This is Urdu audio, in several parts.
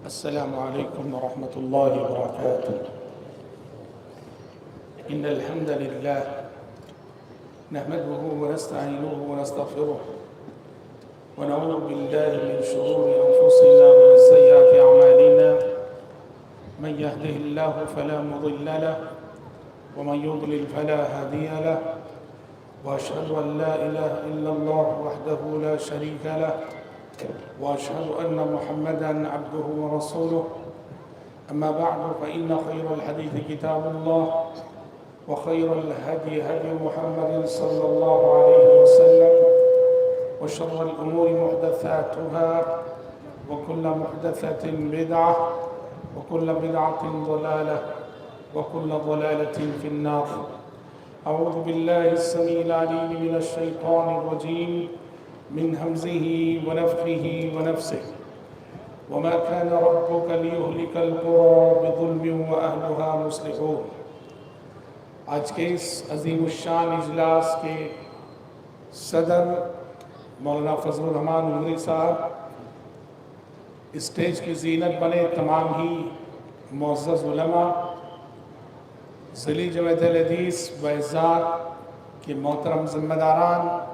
السلام عليكم ورحمة الله وبركاته. إن الحمد لله نحمده ونستعينه ونستغفره ونعوذ بالله من شرور أنفسنا ومن سيئات أعمالنا. من يهده الله فلا مضل له ومن يضلل فلا هادي له، وأشهد أن لا إله إلا الله وحده لا شريك له، وأشهد أن محمدًا عبده ورسوله. أما بعد فإن خير الحديث كتاب الله، وخير الهدي هدي محمد صلى الله عليه وسلم، وشر الأمور محدثاتها، وكل محدثة بدعة، وكل بدعة ضلالة، وكل ضلالة في النار. أعوذ بالله السميع العليم من الشيطان الرجيم من همزه ونفخه ونفسه. وما كان ربك ليهلك القرى بظلم وأهلها مصلحون. آج کے اس عظیم الشان اجلاس کے صدر مولانا فضل الرحمان عمری صاحب، اسٹیج کی زینت بنے تمام ہی معزز علماء، ضلعی جمعیت الحدیث باعزات کے محترم ذمہ داران،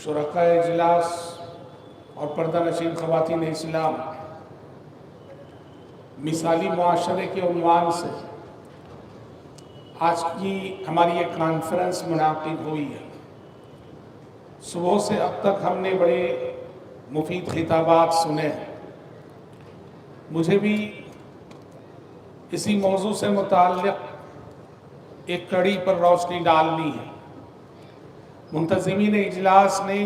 شرکاء اجلاس اور پردہ نشین خواتین اسلام، مثالی معاشرے کے عنوان سے آج کی ہماری ایک کانفرنس منعقد ہوئی ہے. صبح سے اب تک ہم نے بڑے مفید خطابات سنے ہیں. مجھے بھی اسی موضوع سے متعلق ایک کڑی پر روشنی ڈالنی ہے. منتظمین اجلاس نے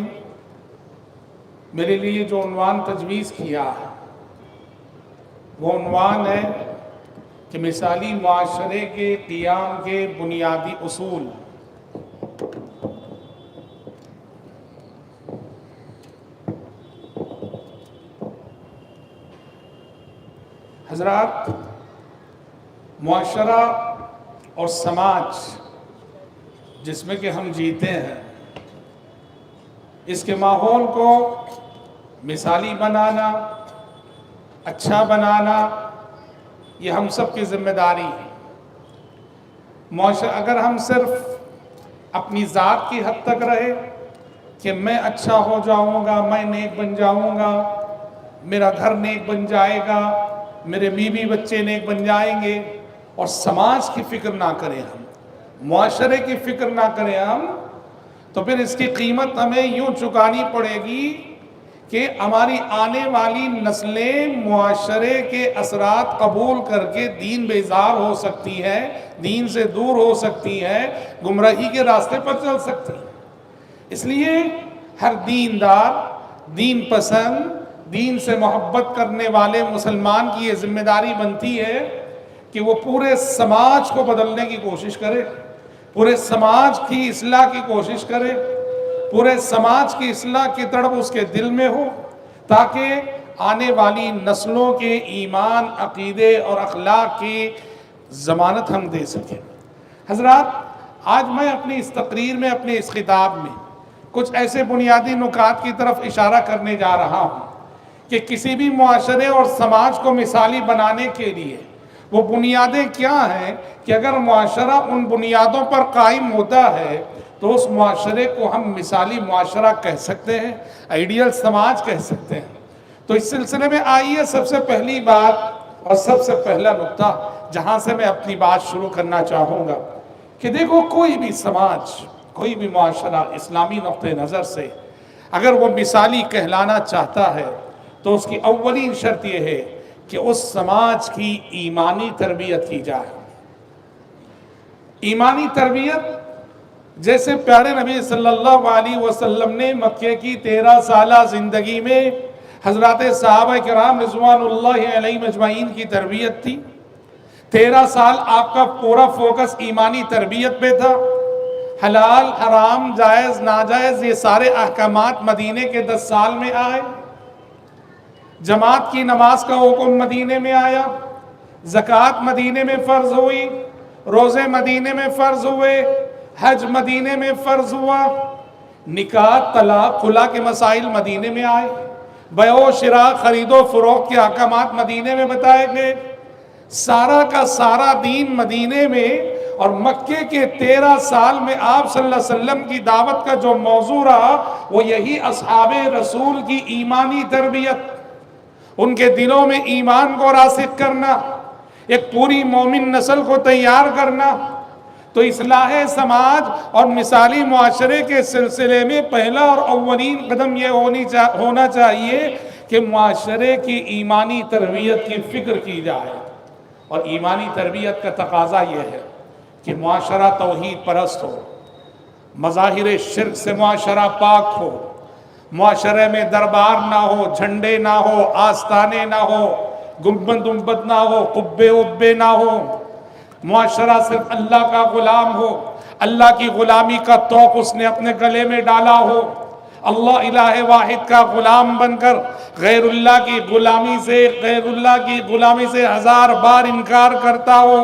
میرے لیے جو عنوان تجویز کیا ہے وہ عنوان ہے کہ مثالی معاشرے کے قیام کے بنیادی اصول. حضرات، معاشرہ اور سماج جس میں کہ ہم جیتے ہیں، اس کے ماحول کو مثالی بنانا، اچھا بنانا، یہ ہم سب کی ذمہ داری ہے. اگر ہم صرف اپنی ذات کی حد تک رہے کہ میں اچھا ہو جاؤں گا، میں نیک بن جاؤں گا، میرا گھر نیک بن جائے گا، میرے بیوی بچے نیک بن جائیں گے، اور سماج کی فکر نہ کریں، ہم معاشرے کی فکر نہ کریں ہم، تو پھر اس کی قیمت ہمیں یوں چکانی پڑے گی کہ ہماری آنے والی نسلیں معاشرے کے اثرات قبول کر کے دین بیزار ہو سکتی ہے، دین سے دور ہو سکتی ہے، گمراہی کے راستے پر چل سکتی ہے. اس لیے ہر دیندار، دین پسند، دین سے محبت کرنے والے مسلمان کی یہ ذمہ داری بنتی ہے کہ وہ پورے سماج کو بدلنے کی کوشش کرے، پورے سماج کی اصلاح کی کوشش کرے، پورے سماج کی اصلاح کی تڑپ اس کے دل میں ہو، تاکہ آنے والی نسلوں کے ایمان، عقیدے اور اخلاق کی ضمانت ہم دے سکیں. حضرات، آج میں اپنی اس تقریر میں، اپنے اس خطاب میں کچھ ایسے بنیادی نکات کی طرف اشارہ کرنے جا رہا ہوں کہ کسی بھی معاشرے اور سماج کو مثالی بنانے کے لیے وہ بنیادیں کیا ہیں کہ اگر معاشرہ ان بنیادوں پر قائم ہوتا ہے تو اس معاشرے کو ہم مثالی معاشرہ کہہ سکتے ہیں، آئیڈیل سماج کہہ سکتے ہیں. تو اس سلسلے میں آئیے سب سے پہلی بات اور سب سے پہلا نقطہ جہاں سے میں اپنی بات شروع کرنا چاہوں گا کہ دیکھو، کوئی بھی سماج، کوئی بھی معاشرہ اسلامی نقطہ نظر سے اگر وہ مثالی کہلانا چاہتا ہے تو اس کی اولین شرط یہ ہے کہ اس سماج کی ایمانی تربیت کی جائے. ایمانی تربیت، جیسے پیارے نبی صلی اللہ علیہ وسلم نے مکے کی 13 سالہ زندگی میں حضرات صحابہ کرام رضوان اللہ علیہم اجمعین کی تربیت تھی. 13 سال آپ کا پورا فوکس ایمانی تربیت پہ تھا. حلال، حرام، جائز، ناجائز، یہ سارے احکامات مدینے کے 10 سال میں آئے. جماعت کی نماز کا حکم مدینے میں آیا، زکوٰۃ مدینے میں فرض ہوئی، روزے مدینے میں فرض ہوئے، حج مدینے میں فرض ہوا، نکاح، طلاق، خلا کے مسائل مدینے میں آئے. بیع و شراء خرید و فروخت کے احکامات مدینے میں بتائے گئے. سارا کا سارا دین مدینے میں اور مکے کے 13 سال میں آپ صلی اللہ علیہ وسلم کی دعوت کا جو موضوع رہا وہ یہی اصحاب رسول کی ایمانی تربیت، ان کے دلوں میں ایمان کو راسخ کرنا، ایک پوری مومن نسل کو تیار کرنا. تو اصلاح سماج اور مثالی معاشرے کے سلسلے میں پہلا اور اولین قدم یہ ہونا چاہیے کہ معاشرے کی ایمانی تربیت کی فکر کی جائے. اور ایمانی تربیت کا تقاضا یہ ہے کہ معاشرہ توحید پرست ہو، مظاہر شرک سے معاشرہ پاک ہو، معاشرے میں دربار نہ ہو، جھنڈے نہ ہو، آستانے نہ ہو، گنبد گنبد نہ ہو، قبے ابے نہ ہو. معاشرہ صرف اللہ کا غلام ہو، اللہ کی غلامی کا توق اس نے اپنے گلے میں ڈالا ہو، اللہ الہ واحد کا غلام بن کر غیر اللہ کی غلامی سے ہزار بار انکار کرتا ہو.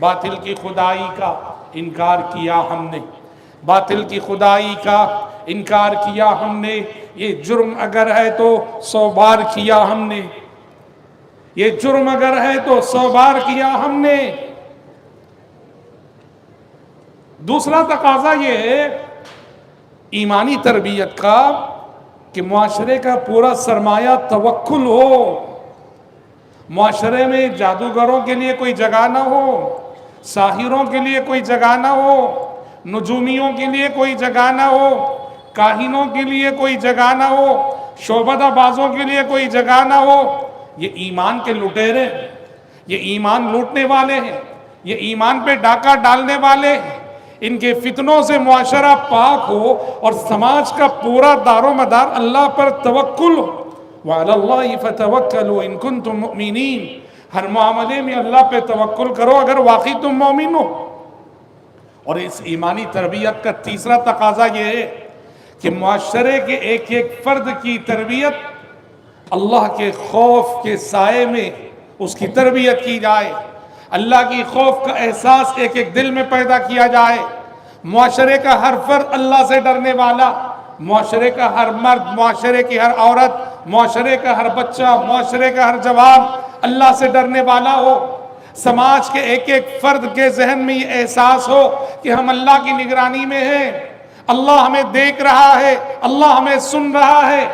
باطل کی خدائی کا انکار کیا ہم نے، باطل کی خدائی کا انکار کیا ہم نے. یہ جرم اگر ہے تو 100 بار کیا ہم نے، یہ جرم اگر ہے تو 100 بار کیا ہم نے. دوسرا تقاضا یہ ہے ایمانی تربیت کا کہ معاشرے کا پورا سرمایہ توکل ہو. معاشرے میں جادوگروں کے لیے کوئی جگہ نہ ہو، ساحروں کے لیے کوئی جگہ نہ ہو، نجومیوں کے لیے کوئی جگہ نہ ہو، کاہنوں کے لیے کوئی جگہ نہ ہو، شعبدہ بازوں کے لیے کوئی جگہ نہ ہو. یہ ایمان کے لٹیرے ہیں، یہ ایمان لوٹنے والے ہیں، یہ ایمان پہ ڈاکہ ڈالنے والے ہیں. ان کے فتنوں سے معاشرہ پاک ہو اور سماج کا پورا دار و مدار اللہ پر توکل ہو. وَعَلَى اللَّهِ فَتَوَكَّلُوا إِن كُنتُم مُؤْمِنِينَ. ہر معاملے میں اللہ پہ توکل کرو اگر واقعی تم مومن ہو. اور اس ایمانی تربیت کا تیسرا تقاضا یہ ہے کہ معاشرے کے ایک ایک فرد کی تربیت اللہ کے خوف کے سائے میں اس کی تربیت کی جائے. اللہ کی خوف کا احساس ایک ایک دل میں پیدا کیا جائے. معاشرے کا ہر فرد اللہ سے ڈرنے والا، معاشرے کا ہر مرد، معاشرے کی ہر عورت، معاشرے کا ہر بچہ، معاشرے کا ہر جوان اللہ سے ڈرنے والا ہو. سماج کے ایک ایک فرد کے ذہن میں یہ احساس ہو کہ ہم اللہ کی نگرانی میں ہیں، اللہ ہمیں دیکھ رہا ہے، اللہ ہمیں سن رہا ہے.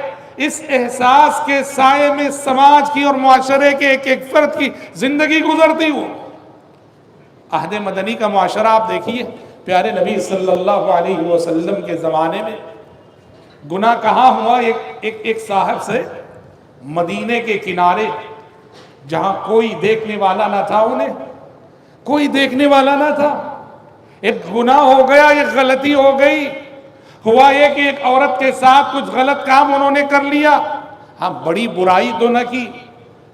اس احساس کے سائے میں سماج کی اور معاشرے کے ایک ایک فرد کی زندگی گزرتی ہو. عہد مدنی کا معاشرہ آپ دیکھیے، پیارے نبی صلی اللہ علیہ وسلم کے زمانے میں گناہ کہاں ہوا؟ ایک صاحب سے مدینے کے کنارے جہاں کوئی دیکھنے والا نہ تھا، انہیں کوئی دیکھنے والا نہ تھا، ایک گناہ ہو گیا، ایک غلطی ہو گئی. ہوا یہ کہ ایک عورت کے ساتھ کچھ غلط کام انہوں نے کر لیا. ہاں بڑی برائی تو نہ کی،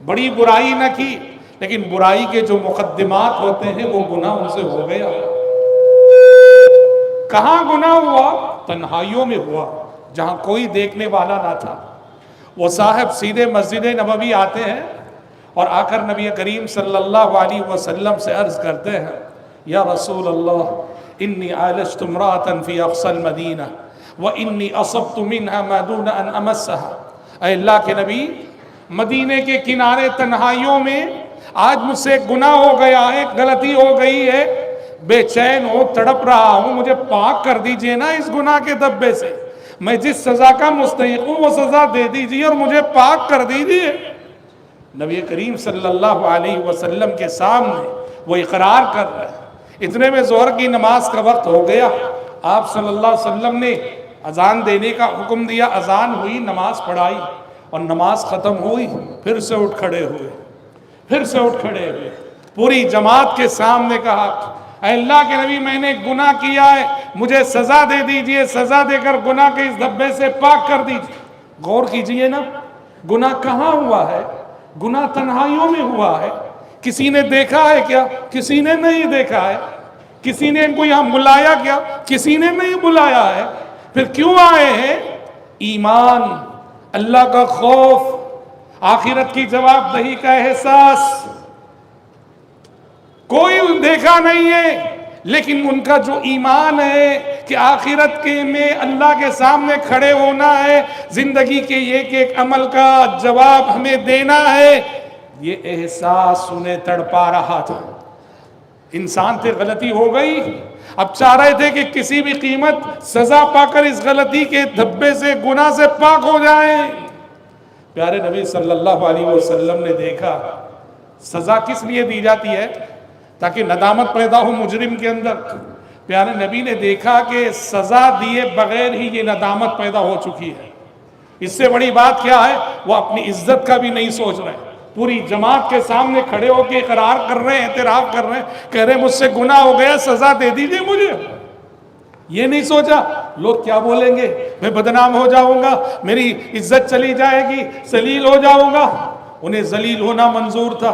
بڑی برائی نہ کی، لیکن برائی کے جو مقدمات ہوتے ہیں وہ گناہ ان سے ہو گیا. کہاں گناہ ہوا؟ تنہائیوں میں ہوا جہاں کوئی دیکھنے والا نہ تھا. وہ صاحب سیدھے مسجد نبوی آتے ہیں اور آ کر نبی کریم صلی اللہ علیہ وسلم سے عرض کرتے ہیں، یا رسول اللہ انی عالجت امرأة فی اقصى المدینہ وانی اصبت منها ما دون ان امسها. اے اللہ کے نبی، مدینے کے کنارے تنہائیوں میں آج مجھ سے ایک گناہ ہو گیا ہے، غلطی ہو گئی ہے، بے چین ہو، تڑپ رہا ہوں، مجھے پاک کر دیجئے نا اس گناہ کے دبے سے. میں جس سزا کا مستحق ہوں وہ سزا دے دیجئے اور مجھے پاک کر دیجئے. نبی کریم صلی اللہ علیہ وسلم کے سامنے وہ اقرار کر رہے ہیں. اتنے میں ظہر کی نماز کا وقت ہو گیا. آپ صلی اللہ علیہ وسلم نے اذان دینے کا حکم دیا. اذان ہوئی، نماز پڑھائی اور نماز ختم ہوئی. پھر سے اٹھ کھڑے ہوئے، پوری جماعت کے سامنے کہا، اے اللہ کے نبی، میں نے گناہ کیا ہے، مجھے سزا دے دیجئے، سزا دے کر گناہ کے اس دھبے سے پاک کر دیجئے. غور کیجئے نا، گناہ کہاں ہوا ہے؟ گناہ تنہائیوں میں ہوا ہے. کسی نے دیکھا ہے کیا؟ کسی نے نہیں دیکھا ہے. کسی نے ان کو یہاں بلایا کیا؟ کسی نے نہیں بلایا ہے. پھر کیوں آئے ہیں؟ ایمان، اللہ کا خوف، آخرت کی جواب دہی کا احساس. کوئی دیکھا نہیں ہے لیکن ان کا جو ایمان ہے کہ آخرت کے میں اللہ کے سامنے کھڑے ہونا ہے، زندگی کے ایک ایک عمل کا جواب ہمیں دینا ہے، یہ احساس انہیں تڑپا رہا تھا۔ انسان سے غلطی ہو گئی، اب چاہ رہے تھے کہ کسی بھی قیمت سزا پا کر اس غلطی کے دھبے سے، گناہ سے پاک ہو جائیں۔ پیارے نبی صلی اللہ علیہ وسلم نے دیکھا سزا کس لیے دی جاتی ہے؟ تاکہ ندامت پیدا ہو مجرم کے اندر۔ پیارے نبی نے دیکھا کہ سزا دیے بغیر ہی یہ ندامت پیدا ہو چکی ہے۔ اس سے بڑی بات کیا ہے؟ وہ اپنی عزت کا بھی نہیں سوچ رہے، پوری جماعت کے سامنے کھڑے ہو کے اقرار کر رہے ہیں، اعتراف کر رہے ہیں، کہہ رہے ہیں مجھ سے گناہ ہو گیا، سزا دے دیجئے مجھے۔ یہ نہیں سوچا لوگ کیا بولیں گے، میں بدنام ہو جاؤں گا، میری عزت چلی جائے گی، ذلیل ہو جاؤں گا۔ انہیں ذلیل ہونا منظور تھا،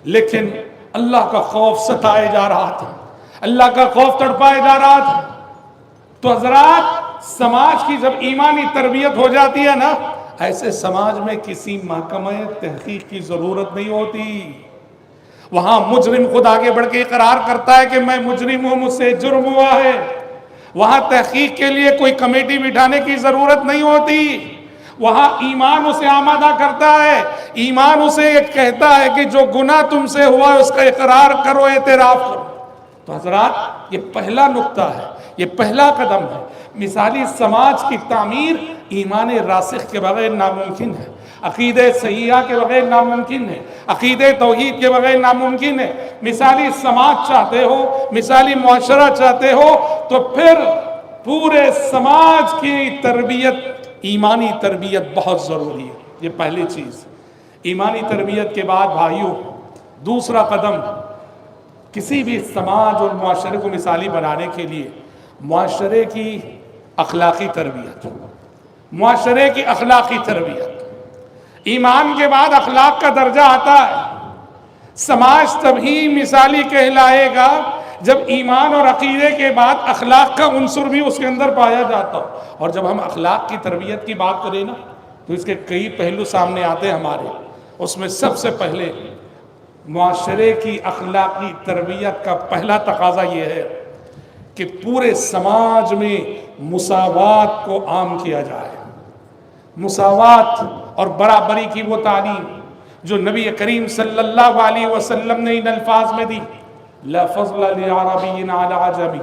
لیکن اللہ کا خوف ستائے جا رہا تھا، اللہ کا خوف تڑپائے جا رہا تھا۔ تو حضرات، سماج کی جب ایمانی تربیت ہو جاتی ہے نا، ایسے سماج میں کسی محکمہ تحقیق کی ضرورت نہیں ہوتی۔ وہاں مجرم خود آگے بڑھ کے اقرار کرتا ہے کہ میں مجرم ہوں، مجھ سے جرم ہوا ہے۔ وہاں تحقیق کے لیے کوئی کمیٹی بٹھانے کی ضرورت نہیں ہوتی۔ وہاں ایمان اسے آمادہ کرتا ہے، ایمان اسے کہتا ہے کہ جو گناہ تم سے ہوا ہے اس کا اقرار کرو، اعتراف کرو۔ تو حضرات، یہ پہلا نقطہ ہے، یہ پہلا قدم ہے۔ مثالی سماج کی تعمیر ایمان راسخ کے بغیر ناممکن ہے، عقیدہ صحیحہ کے بغیر ناممکن ہے، عقیدہ توحید کے بغیر ناممکن ہے۔ مثالی سماج چاہتے ہو، مثالی معاشرہ چاہتے ہو، تو پھر پورے سماج کی تربیت، ایمانی تربیت بہت ضروری ہے۔ یہ پہلی چیز۔ ایمانی تربیت کے بعد بھائیوں، دوسرا قدم، کسی بھی سماج اور معاشرے کو مثالی بنانے کے لیے معاشرے کی اخلاقی تربیت، معاشرے کی اخلاقی تربیت۔ ایمان کے بعد اخلاق کا درجہ آتا ہے۔ سماج تبھی مثالی کہلائے گا جب ایمان اور عقیدے کے بعد اخلاق کا عنصر بھی اس کے اندر پایا جاتا ہو۔ اور جب ہم اخلاق کی تربیت کی بات کریں نا، تو اس کے کئی پہلو سامنے آتے ہیں ہمارے۔ اس میں سب سے پہلے معاشرے کی اخلاقی تربیت کا پہلا تقاضا یہ ہے کہ پورے سماج میں مساوات کو عام کیا جائے۔ مساوات اور برابری کی وہ تعلیم جو نبی کریم صلی اللہ علیہ وسلم نے ان الفاظ میں دی: لا فضل لعربی علی عجمی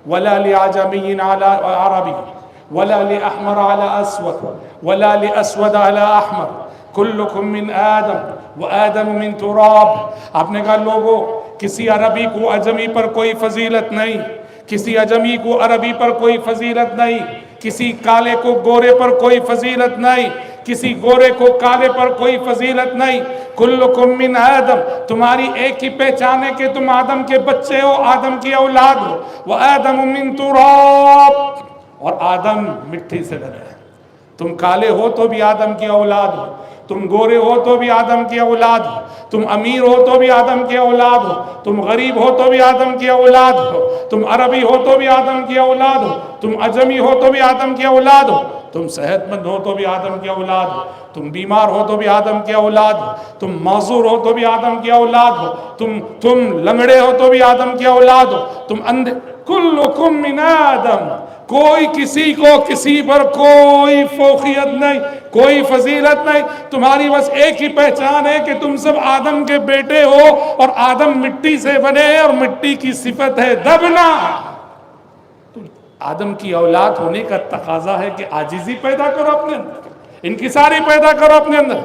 ولا لعجمی علی عربی ولا لأحمر على اسود ولا لأسود على احمر کلکم من آدم وآدم من تراب۔ آپ نے کہا لوگوں، کسی عربی کو عجمی پر کوئی فضیلت نہیں، کسی عجمی کو عربی پر کوئی فضیلت نہیں، کسی کالے کو گورے پر کوئی فضیلت نہیں، کسی گورے کو کالے پر کوئی فضیلت نہیں۔ کلکم من آدم، تمہاری ایک ہی پہچان ہے کہ تم آدم کے بچے ہو، آدم کی اولاد ہو۔ وآدم من تراب، اور آدم مٹی سے ڈرے۔ تم کالے ہو تو بھی آدم کی اولاد ہو، تم گورے ہو تو بھی آدم کی اولاد ہو، تم امیر ہو تو بھی آدم کی اولاد ہو، تم غریب ہو تو بھی آدم کی اولاد ہو، تم عربی ہو تو بھی آدم کی اولاد ہو، تم عجمی ہو تو بھی آدم کی اولاد ہو، تم صحت مند ہو تو بھی آدم کی اولاد ہو، تم بیمار ہو تو بھی آدم کی اولاد ہو، تم معذور ہو تو بھی آدم کی اولاد ہو، تم لنگڑے ہو تو بھی آدم کی اولاد ہو، تم اندھے، کلکم من آدم۔ کوئی کسی کو کسی پر کوئی فوقیت نہیں، کوئی فضیلت نہیں، تمہاری بس ایک ہی پہچان ہے کہ تم سب آدم کے بیٹے ہو، اور آدم مٹی سے بنے ہیں، اور مٹی کی صفت ہے دبنا۔ تو آدم کی اولاد ہونے کا تقاضا ہے کہ عاجزی پیدا کرو اپنے اندر، انکساری پیدا کرو اپنے اندر۔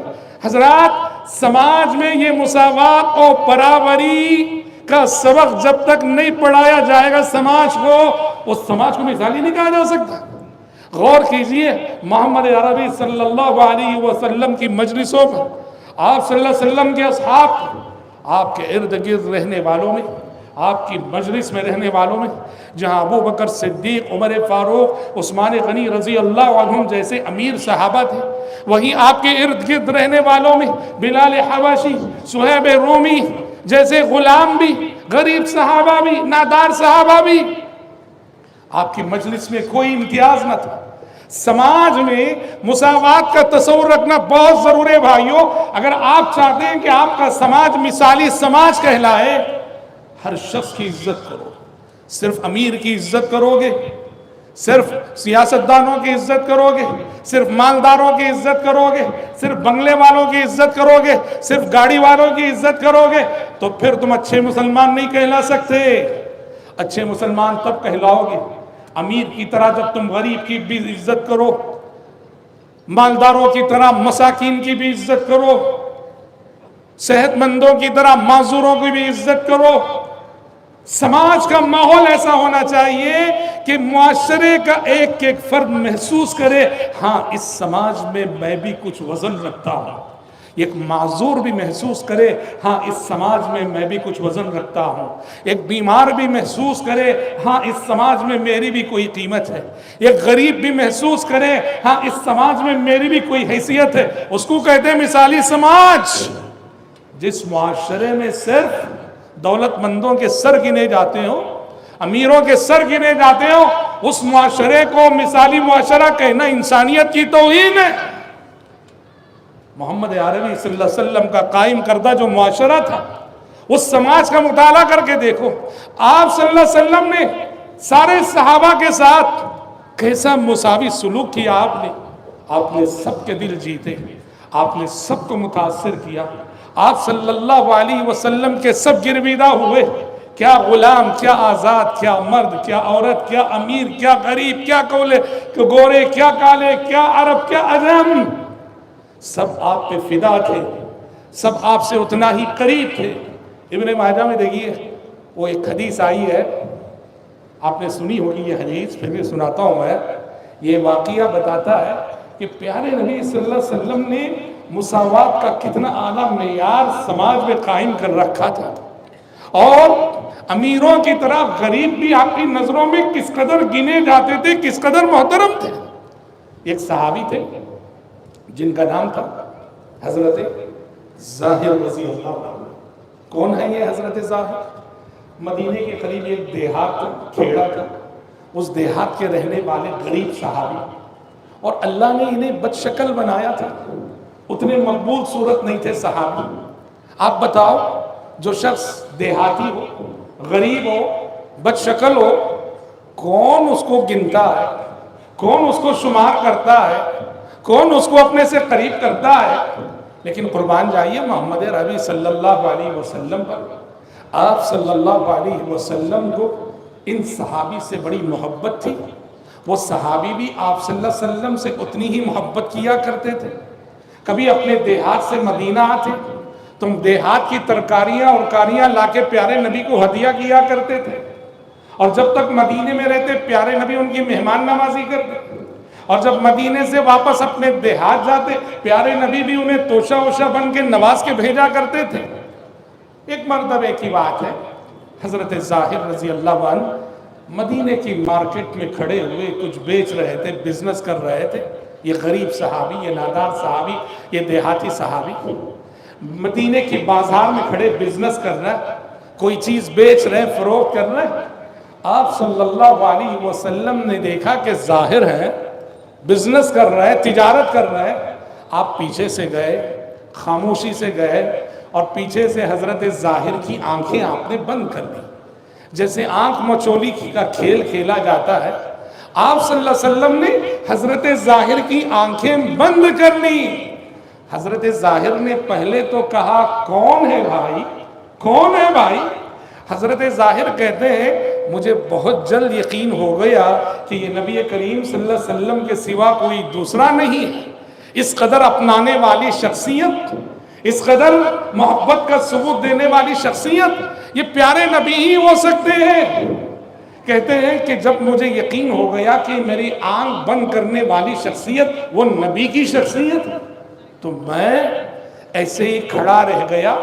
حضرات، سماج میں یہ مساوات اور برابری کا سبق جب تک نہیں پڑھایا جائے گا سماج کو، اس سماج کو مثالی نہیں کہا جا سکتا۔ غور کیجئے، محمد عربی صلی اللہ علیہ وسلم کی مجلسوں میں، آپ صلی اللہ علیہ وسلم کے اصحاب، آپ کے ارد گرد رہنے والوں میں، آپ کی مجلس میں رہنے والوں میں، جہاں ابو بکر صدیق، عمر فاروق، عثمان غنی رضی اللہ عنہم جیسے امیر صحابہ تھے، وہیں آپ کے ارد گرد رہنے والوں میں بلال حبشی، صہیب رومی جیسے غلام بھی، غریب صحابہ بھی، نادار صحابہ بھی، آپ کی مجلس میں کوئی امتیاز نہ تھا۔ سماج میں مساوات کا تصور رکھنا بہت ضروری ہے بھائیوں۔ اگر آپ چاہتے ہیں کہ آپ کا سماج مثالی سماج کہلائے، ہر شخص کی عزت کرو، صرف امیر کی عزت کرو گے، صرف سیاستدانوں کی عزت کرو گے، صرف مالداروں کی عزت کرو گے، صرف بنگلے والوں کی عزت کرو گے، صرف گاڑی والوں کی عزت کرو گے، تو پھر تم اچھے مسلمان نہیں کہلا سکتے۔ اچھے مسلمان تب کہلاؤ گے امیر کی طرح جب تم غریب کی بھی عزت کرو، مالداروں کی طرح مساکین کی بھی عزت کرو، صحت مندوں کی طرح معذوروں کی بھی عزت کرو۔ سماج کا ماحول ایسا ہونا چاہیے کہ معاشرے کا ایک ایک فرد محسوس کرے، ہاں اس سماج میں میں بھی کچھ وزن رکھتا ہوں۔ ایک معذور بھی محسوس کرے، ہاں اس سماج میں میں بھی کچھ وزن رکھتا ہوں۔ ایک بیمار بھی محسوس کرے، ہاں اس سماج میں میری بھی کوئی قیمت ہے۔ ایک غریب بھی محسوس کرے، ہاں اس سماج میں میری بھی کوئی حیثیت ہے۔ اس کو کہتے ہیں مثالی سماج۔ جس معاشرے میں صرف دولت مندوں کے سر گنے جاتے ہوں، امیروں کے سر گنے جاتے ہوں، اس معاشرے کو مثالی معاشرہ کہنا انسانیت کی توہین ہے۔ محمد عربی صلی اللہ علیہ وسلم کا قائم کردہ جو معاشرہ تھا، اس سماج کا مطالعہ کر کے دیکھو۔ آپ صلی اللہ علیہ وسلم نے سارے صحابہ کے ساتھ کیسا مساوی سلوک کیا۔ آپ نے سب کے دل جیتے، آپ نے سب کو متاثر کیا۔ آپ صلی اللہ علیہ وسلم کے سب گرویدہ ہوئے، کیا غلام، کیا آزاد، کیا مرد، کیا عورت، کیا امیر، کیا غریب، کیا گورے، کیا کالے، کیا عرب، کیا عجم، سب آپ پہ فدا تھے، سب آپ سے اتنا ہی قریب تھے۔ ابن ماجہ میں دیکھیے وہ ایک حدیث آئی ہے، آپ نے سنی ہوگی یہ حدیث، پھر بھی سناتا ہوں میں۔ یہ واقعہ بتاتا ہے کہ پیارے نبی صلی اللہ علیہ وسلم نے مساوات کا کتنا اعلیٰ معیار سماج میں قائم کر رکھا تھا، اور امیروں کی طرح غریب بھی آپ کی نظروں میں کس قدر گنے جاتے تھے، کس قدر محترم تھے۔ ایک صحابی تھے جن کا نام تھا حضرت ظاہر رضی اللہ عنہ۔ کون ہے یہ حضرت ظاہر؟ مدینے کے قریب ایک دیہات تھا، کھیڑا تھا، اس دیہات کے رہنے والے غریب صحابی، اور اللہ نے انہیں بد شکل بنایا تھا، اتنے مقبول صورت نہیں تھے صحابی۔ آپ بتاؤ، جو شخص دیہاتی ہو، غریب ہو، بد شکل ہو، کون اس کو گنتا ہے؟ کون اس کو شمار کرتا ہے؟ کون اس کو اپنے سے قریب کرتا ہے؟ لیکن قربان جائیے محمد عربی صلی اللہ علیہ وسلم پر۔ آپ صلی اللہ علیہ وسلم کو ان صحابی سے بڑی محبت تھی۔ وہ صحابی بھی آپ صلی اللہ علیہ وسلم سے اتنی ہی محبت کیا کرتے تھے۔ کبھی اپنے دیہات سے مدینہ آتے، تم دیہات کی ترکاریاں اور کاریاں لا کے پیارے نبی کو ہدیہ کیا کرتے تھے، اور جب تک مدینے میں رہتے پیارے نبی ان کی مہمان نوازی کرتے، اور جب مدینے سے واپس اپنے دیہات جاتے پیارے نبی بھی انہیں توشہ وشہ بن کے نواز کے بھیجا کرتے تھے۔ ایک مرتبہ کی بات ہے، حضرت ظاہر رضی اللہ عنہ مدینے کی مارکیٹ میں کھڑے ہوئے کچھ بیچ رہے تھے، بزنس کر رہے تھے۔ یہ غریب صحابی، یہ نادار صحابی، یہ دیہاتی صحابی مدینے کی بازار میں کھڑے بزنس کر رہے ہیں، کوئی چیز بیچ رہے ہیں، فروخت کر رہے ہیں۔ آپ صلی اللہ علیہ وسلم نے دیکھا کہ ظاہر ہے، بزنس کر رہے ہیں، تجارت کر رہے ہیں۔ آپ پیچھے سے گئے، خاموشی سے گئے، اور پیچھے سے حضرت ظاہر کی آنکھیں آپ نے بند کر دی، جیسے آنکھ مچولی کا کھیل کھیلا جاتا ہے۔ آپ صلی اللہ علیہ وسلم نے حضرت ظاہر کی آنکھیں بند کر لی۔ حضرت ظاہر نے پہلے تو کہا کون ہے بھائی، کون ہے بھائی؟ حضرت ظاہر کہتے ہیں مجھے بہت جلد یقین ہو گیا کہ یہ نبی کریم صلی اللہ علیہ وسلم کے سوا کوئی دوسرا نہیں ہے۔ اس قدر اپنانے والی شخصیت، اس قدر محبت کا ثبوت دینے والی شخصیت یہ پیارے نبی ہی ہو سکتے ہیں۔ کہتے ہیں کہ جب مجھے یقین ہو گیا کہ میری آنکھ بند کرنے والی شخصیت وہ نبی کی شخصیت ہے، تو میں ایسے ہی کھڑا رہ گیا،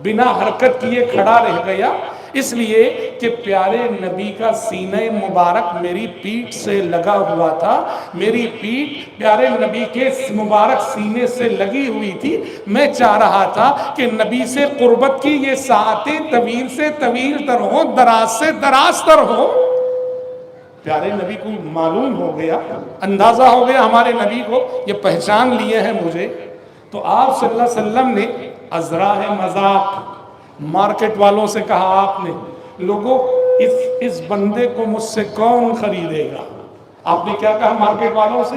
بنا حرکت کیے کھڑا رہ گیا، اس لیے کہ پیارے نبی کا سینہ مبارک میری پیٹھ سے لگا ہوا تھا، میری پیٹھ پیارے نبی کے مبارک سینے سے لگی ہوئی تھی۔ میں چاہ رہا تھا کہ نبی سے قربت کی یہ ساعتیں طویل سے طویل تر ہو، دراز سے دراز تر ہو۔ پیارے نبی کو معلوم ہو گیا، اندازہ ہو گیا ہمارے نبی کو، یہ پہچان لیے ہیں مجھے۔ تو آپ صلی اللہ علیہ وسلم نے ازراہ مذاق مارکیٹ والوں سے کہا، آپ نے لوگوں اس بندے کو مجھ سے کون خریدے گا؟ آپ نے کیا کہا مارکیٹ والوں سے؟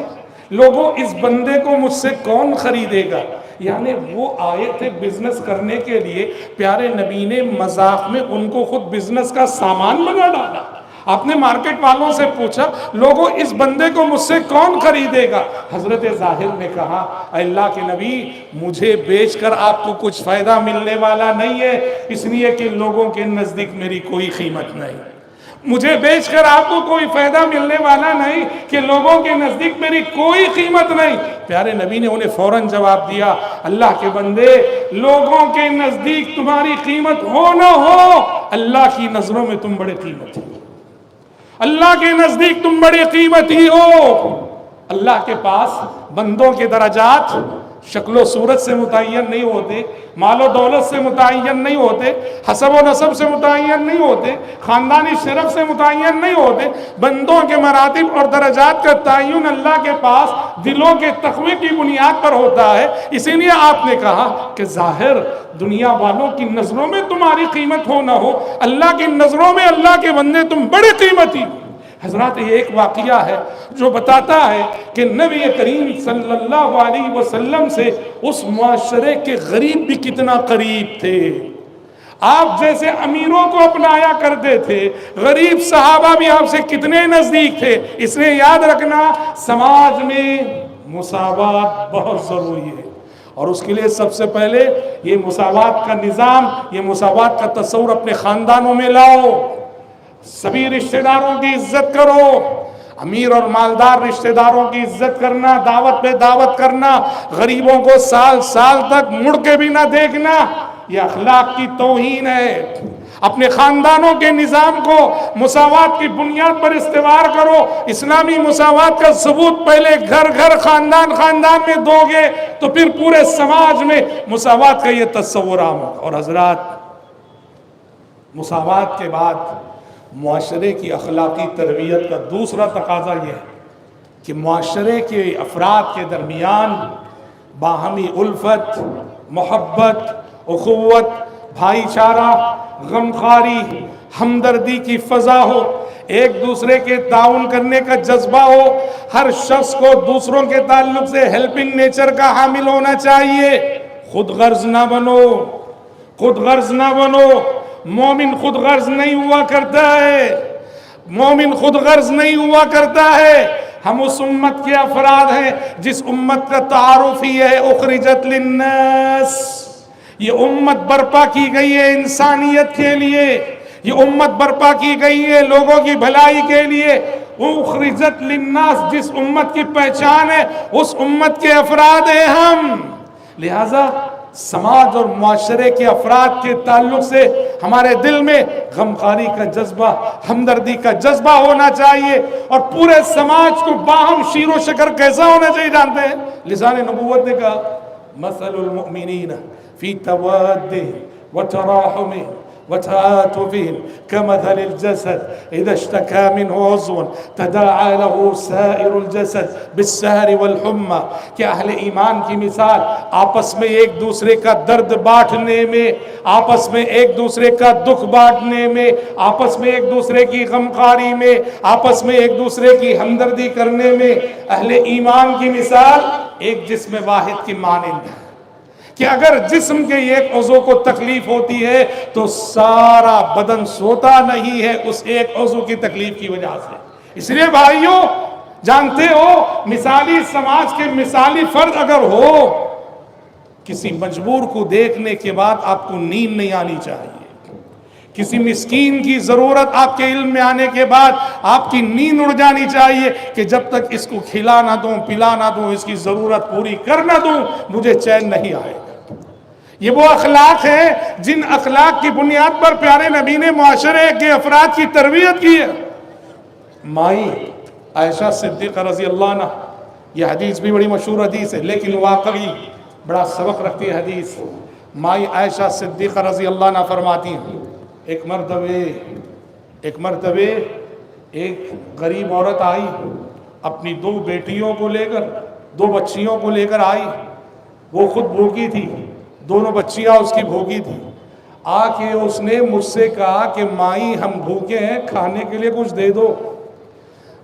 لوگوں اس بندے کو مجھ سے کون خریدے گا؟ یعنی وہ آئے تھے بزنس کرنے کے لیے، پیارے نبی نے مذاق میں ان کو خود بزنس کا سامان بنا ڈالا۔ آپ نے مارکیٹ والوں سے پوچھا لوگوں اس بندے کو مجھ سے کون خریدے گا؟ حضرت ظاہر نے کہا اے اللہ کے نبی، مجھے بیچ کر آپ کو کچھ فائدہ ملنے والا نہیں ہے، اس لیے کہ لوگوں کے نزدیک میری کوئی قیمت نہیں۔ مجھے بیچ کر آپ کو کوئی فائدہ ملنے والا نہیں کہ لوگوں کے نزدیک میری کوئی قیمت نہیں۔ پیارے نبی نے انہیں فوراً جواب دیا اللہ کے بندے، لوگوں کے نزدیک تمہاری قیمت ہو نہ ہو، اللہ کی نظروں میں تم بڑے قیمت ہو، اللہ کے نزدیک تم بڑی قیمتی ہو۔ اللہ کے پاس بندوں کے درجات شکل و صورت سے متعین نہیں ہوتے، مال و دولت سے متعین نہیں ہوتے، حسب و نسب سے متعین نہیں ہوتے، خاندانی شرف سے متعین نہیں ہوتے۔ بندوں کے مراتب اور درجات کا تعین اللہ کے پاس دلوں کے تقوی کی بنیاد پر ہوتا ہے۔ اسی لیے آپ نے کہا کہ ظاہر دنیا والوں کی نظروں میں تمہاری قیمت ہو نہ ہو، اللہ کی نظروں میں اللہ کے بندے تم بڑے قیمتی۔ حضرات یہ ایک واقعہ ہے جو بتاتا ہے کہ نبی کریم صلی اللہ علیہ وسلم سے اس معاشرے کے غریب بھی کتنا قریب تھے۔ آپ جیسے امیروں کو اپنایا کرتے تھے، غریب صحابہ بھی آپ سے کتنے نزدیک تھے۔ اس لیے یاد رکھنا سماج میں مساوات بہت ضروری ہے، اور اس کے لیے سب سے پہلے یہ مساوات کا نظام، یہ مساوات کا تصور اپنے خاندانوں میں لاؤ۔ سبھی رشتہ داروں کی عزت کرو، امیر اور مالدار رشتہ داروں کی عزت کرنا، دعوت پہ دعوت کرنا، غریبوں کو سال سال تک مڑ کے بھی نہ دیکھنا، یہ اخلاق کی توہین ہے۔ اپنے خاندانوں کے نظام کو مساوات کی بنیاد پر استوار کرو۔ اسلامی مساوات کا ثبوت پہلے گھر گھر خاندان خاندان میں دو گے تو پھر پورے سماج میں مساوات کا یہ تصور عام ہوگا۔ اور حضرات، مساوات کے بعد معاشرے کی اخلاقی تربیت کا دوسرا تقاضا یہ ہے کہ معاشرے کے افراد کے درمیان باہمی الفت، محبت، اخوت، بھائی چارہ، غمخواری، ہمدردی کی فضا ہو، ایک دوسرے کے تعاون کرنے کا جذبہ ہو، ہر شخص کو دوسروں کے تعلق سے ہیلپنگ نیچر کا حامل ہونا چاہیے۔ خود غرض نہ بنو، خود غرض نہ بنو۔ مومن خود غرض نہیں ہوا کرتا ہے، مومن خود غرض نہیں ہوا کرتا ہے۔ ہم اس امت کے افراد ہیں جس امت کا تعارف ہی ہے اخرجت للناس۔ یہ امت برپا کی گئی ہے انسانیت کے لیے، یہ امت برپا کی گئی ہے لوگوں کی بھلائی کے لیے۔ اخرجت للناس جس امت کی پہچان ہے، اس امت کے افراد ہیں ہم۔ لہذا سماج اور معاشرے کے افراد کے تعلق سے ہمارے دل میں غمخواری کا جذبہ، ہمدردی کا جذبہ ہونا چاہیے، اور پورے سماج کو باہم شیر و شکر کیسا ہونا چاہیے جانتے ہیں؟ لسان نبوت نے کہا مثل المؤمنین فی توادہم وتراحمہم وتعاطفهم كمثل الجسد إذا اشتكى منه عضو تداعى له سائر الجسد بالسهر والحمى۔ کہ اہل ایمان کی مثال آپس میں ایک دوسرے کا درد بانٹنے میں، آپس میں ایک دوسرے کا دکھ بانٹنے میں، آپس میں ایک دوسرے کی غمخواری میں، آپس میں ایک دوسرے کی ہمدردی کرنے میں، اہل ایمان کی مثال ایک جسم واحد کی مانند ہے کہ اگر جسم کے ایک عضو کو تکلیف ہوتی ہے تو سارا بدن سوتا نہیں ہے اس ایک عضو کی تکلیف کی وجہ سے۔ اس لیے بھائیوں، جانتے ہو مثالی سماج کے مثالی فرد اگر ہو، کسی مجبور کو دیکھنے کے بعد آپ کو نیند نہیں آنی چاہیے، کسی مسکین کی ضرورت آپ کے علم میں آنے کے بعد آپ کی نیند اڑ جانی چاہیے کہ جب تک اس کو کھلا نہ دوں، پلا نہ دوں، اس کی ضرورت پوری کر نہ دوں، مجھے چین نہیں آئے گا۔ یہ وہ اخلاق ہیں جن اخلاق کی بنیاد پر پیارے نبی نے معاشرے کے افراد کی تربیت کی ہے۔ مائی عائشہ صدیقہ رضی اللہ عنہ، یہ حدیث بھی بڑی مشہور حدیث ہے لیکن واقعی بڑا سبق رکھتی ہے حدیث۔ مائی عائشہ صدیقہ رضی اللہ عنہ فرماتی ہیں ایک مرتبہ ایک غریب عورت آئی، اپنی 2 بیٹیوں کو لے کر، 2 بچیوں کو لے کر آئی۔ وہ خود بھوکی تھی، دونوں بچیاں اس کی بھوکی تھی۔ آ کے اس نے مجھ سے کہا کہ مائی ہم بھوکے ہیں، کھانے کے لیے کچھ دے دو۔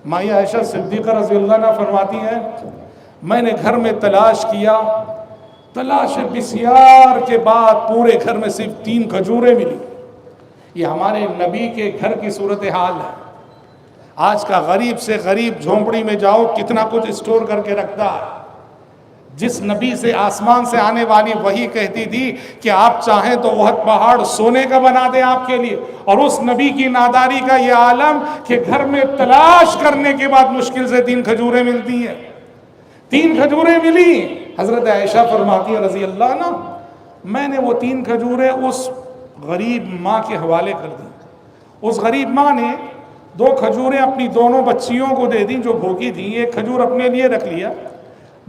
مائی عائشہ صدیقہ رضی اللہ عنہا فرماتی ہیں میں نے گھر میں تلاش کیا، تلاش بسیار کے بعد پورے گھر میں صرف 3 کھجوریں ملی۔ یہ ہمارے نبی کے گھر کی صورتحال ہے۔ آج کا غریب سے غریب جھونپڑی میں جاؤ کتنا کچھ اسٹور کر کے رکھتا ہے۔ جس نبی سے آسمان سے آنے والی وحی کہتی تھی کہ آپ چاہیں تو احد پہاڑ سونے کا بنا دیں آپ کے لیے، اور اس نبی کی ناداری کا یہ عالم کہ گھر میں تلاش کرنے کے بعد مشکل سے 3 کھجوریں ملتی ہیں۔ 3 کھجوریں ملی۔ حضرت عائشہ فرماتی ہے رضی اللہ عنہ میں نے وہ 3 کھجوریں اس غریب ماں کے حوالے کر دیں۔ اس غریب ماں نے 2 کھجوریں اپنی دونوں بچیوں کو دے دیں جو بھوکی تھیں، 1 کھجور اپنے لیے رکھ لیا۔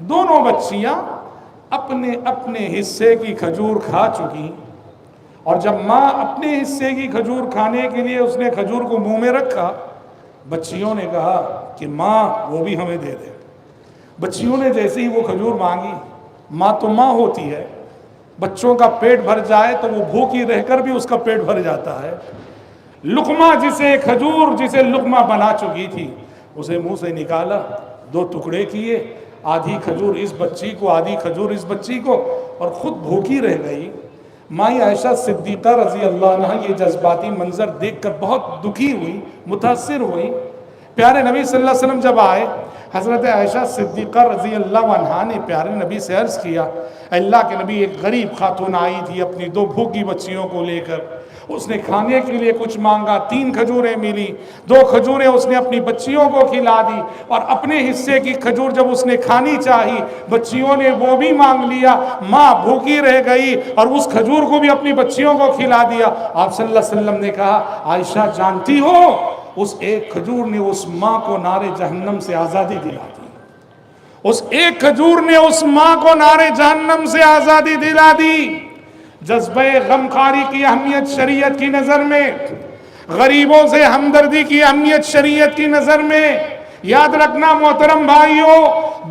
دونوں بچیاں اپنے اپنے حصے کی کھجور کھا چکی، اور جب ماں اپنے حصے کی کھجور کھانے کے لیے اس نے کھجور کو منہ میں رکھا، بچیوں نے کہا کہ ماں وہ بھی ہمیں دے دے۔ بچیوں نے جیسے ہی وہ کھجور مانگی، ماں تو ماں ہوتی ہے، بچوں کا پیٹ بھر جائے تو وہ بھوکی رہ کر بھی اس کا پیٹ بھر جاتا ہے۔ لقمہ کھجور جسے لقمہ بنا چکی تھی اسے منہ سے نکالا، 2 ٹکڑے کیے، آدھی کھجور اس بچی کو، آدھی کھجور اس بچی کو، اور خود بھوکی رہ گئی۔ مائی عائشہ صدیقہ رضی اللہ عنہ یہ جذباتی منظر دیکھ کر بہت دکھی ہوئی، متاثر ہوئی۔ پیارے نبی صلی اللہ علیہ وسلم جب آئے، حضرت عائشہ صدیقہ رضی اللہ عنہا نے پیارے نبی سے عرض کیا اللہ کے نبی ایک غریب خاتون آئی تھی اپنی 2 بھوکی بچیوں کو لے کر، اس نے کھانے کے لیے کچھ مانگا، 3 کھجوریں ملی، 2 کھجوریں اس نے اپنی بچیوں کو کھلا دی، اور اپنے حصے کی کھجور جب اس نے کھانی چاہی بچیوں نے وہ بھی مانگ لیا، ماں بھوکی رہ گئی اور اس کھجور کو بھی اپنی بچیوں کو کھلا دیا۔ آپ صلی اللہ علیہ وسلم نے کہا عائشہ جانتی ہو اس ایک کھجور نے اس ماں کو نار جہنم سے آزادی دلا دی، اس ایک کھجور نے اس ماں کو نار جہنم سے آزادی دلا دی۔ جذبہ غمخواری کی اہمیت شریعت کی نظر میں، غریبوں سے ہمدردی کی اہمیت شریعت کی نظر میں، یاد رکھنا محترم بھائیوں،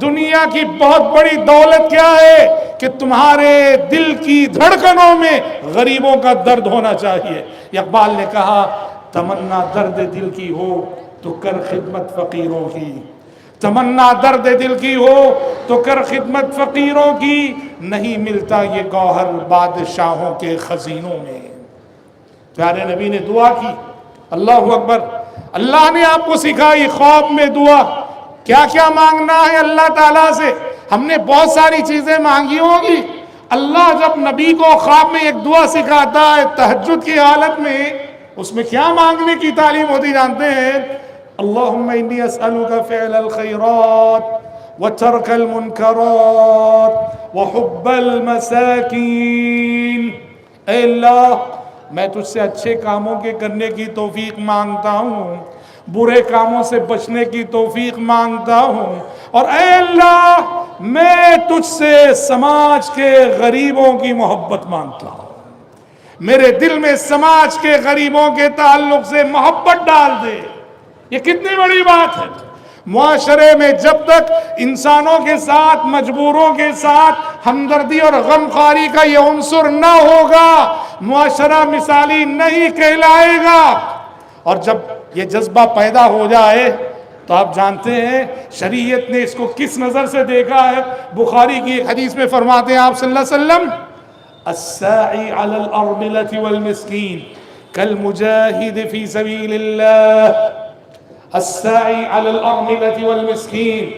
دنیا کی بہت بڑی دولت کیا ہے کہ تمہارے دل کی دھڑکنوں میں غریبوں کا درد ہونا چاہیے۔ اقبال نے کہا تمنا درد دل کی ہو تو کر خدمت فقیروں کی، تمنا درد دل کی ہو تو کر خدمت فقیروں کی، نہیں ملتا یہ گوہر بادشاہوں کے خزینوں میں۔ پیارے نبی نے دعا کی، اللہ اکبر، اللہ نے آپ کو سکھائی خواب میں دعا کیا کیا مانگنا ہے اللہ تعالیٰ سے۔ ہم نے بہت ساری چیزیں مانگی ہوں گی، اللہ جب نبی کو خواب میں ایک دعا سکھاتا ہے تہجد کی حالت میں، اس میں کیا مانگنے کی تعلیم ہوتی جانتے ہیں؟ اللہم انی اسألک فعل الخیرات وترک المنکرات وحب المساکین۔ اے اللہ میں تجھ سے اچھے کاموں کے کرنے کی توفیق مانگتا ہوں، برے کاموں سے بچنے کی توفیق مانگتا ہوں، اور اے اللہ میں تجھ سے سماج کے غریبوں کی محبت مانگتا ہوں، میرے دل میں سماج کے غریبوں کے تعلق سے محبت ڈال دے۔ یہ کتنی بڑی بات ہے۔ معاشرے میں جب تک انسانوں کے ساتھ، مجبوروں کے ساتھ ہمدردی اور غمخواری کا یہ عنصر نہ ہوگا، معاشرہ مثالی نہیں کہلائے گا۔ اور جب یہ جذبہ پیدا ہو جائے تو آپ جانتے ہیں شریعت نے اس کو کس نظر سے دیکھا ہے۔ بخاری کی ایک حدیث میں فرماتے ہیں آپ صلی اللہ علیہ وسلم الساعی علی الارملة والمسکین کالمجاہد فی سبیل اللہ، الساعی علی الارملة والمسکین،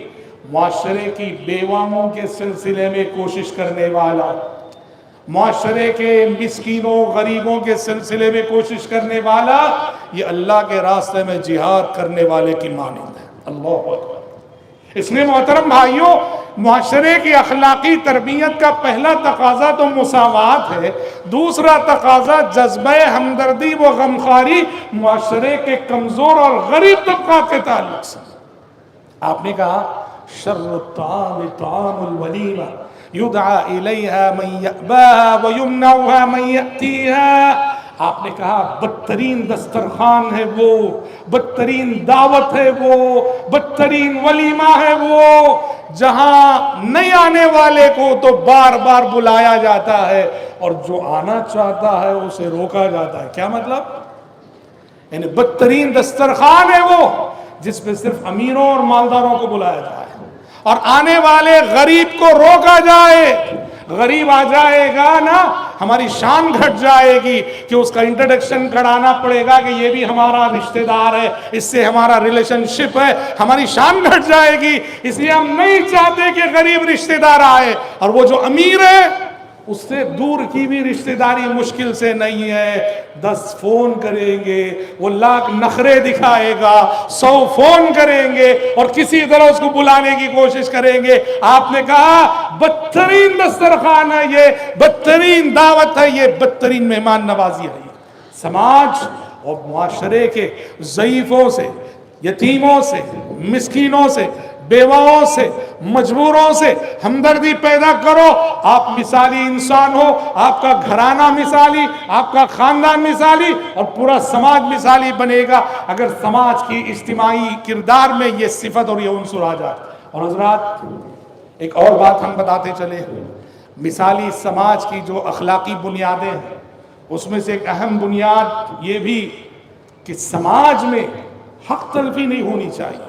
معاشرے کی بیواؤں کے سلسلے میں کوشش کرنے والا، معاشرے کے مسکینوں غریبوں کے سلسلے میں کوشش کرنے والا، یہ اللہ کے راستے میں جہاد کرنے والے کی مانند ہے۔ اللہ اکبر۔ اس میں محترم بھائیوں معاشرے کی اخلاقی تربیت کا پہلا تقاضا تو مساوات ہے، دوسرا تقاضا جذبہ ہمدردی و غمخواری معاشرے کے کمزور اور غریب طبقات کے تعلق سے۔ آپ نے کہا شر الطعام طعام الولیمہ یدعا الیہا من یأباہا ویمنعها من یأتیہا۔ آپ نے کہا بدترین دسترخوان ہے وہ، بدترین دعوت ہے وہ، بدترین ولیمہ ہے وہ جہاں نہیں آنے والے کو تو بار بار بلایا جاتا ہے اور جو آنا چاہتا ہے اسے روکا جاتا ہے. کیا مطلب؟ یعنی بدترین دسترخوان ہے وہ جس پہ صرف امیروں اور مالداروں کو بلایا جائے اور آنے والے غریب کو روکا جائے. غریب آ جائے گا نا ہماری شان گھٹ جائے گی کہ اس کا انٹروڈکشن کرانا پڑے گا کہ یہ بھی ہمارا رشتہ دار ہے, اس سے ہمارا ریلیشن شپ ہے, ہماری شان گھٹ جائے گی. اس لیے ہم نہیں چاہتے کہ غریب رشتہ دار آئے, اور وہ جو امیر ہے اس سے دور کی بھی رشتہ داری مشکل سے نہیں ہے. 10 فون کریں گے, وہ لاکھ نخرے دکھائے گا, 100 فون کریں گے اور کسی طرح اس کو بلانے کی کوشش کریں گے. آپ نے کہا بدترین دسترخوان ہے یہ, بدترین دعوت ہے یہ, بدترین مہمان نوازی ہے یہ. سماج اور معاشرے کے ضعیفوں سے, یتیموں سے, مسکینوں سے, بیواؤں سے, مجبوروں سے ہمدردی پیدا کرو. آپ مثالی انسان ہو, آپ کا گھرانہ مثالی, آپ کا خاندان مثالی اور پورا سماج مثالی بنے گا اگر سماج کی اجتماعی کردار میں یہ صفت اور یہ عنصر آ جائے. اور حضرات ایک اور بات ہم بتاتے چلے, مثالی سماج کی جو اخلاقی بنیادیں ہیں اس میں سے ایک اہم بنیاد یہ بھی کہ سماج میں حق تلفی نہیں ہونی چاہیے.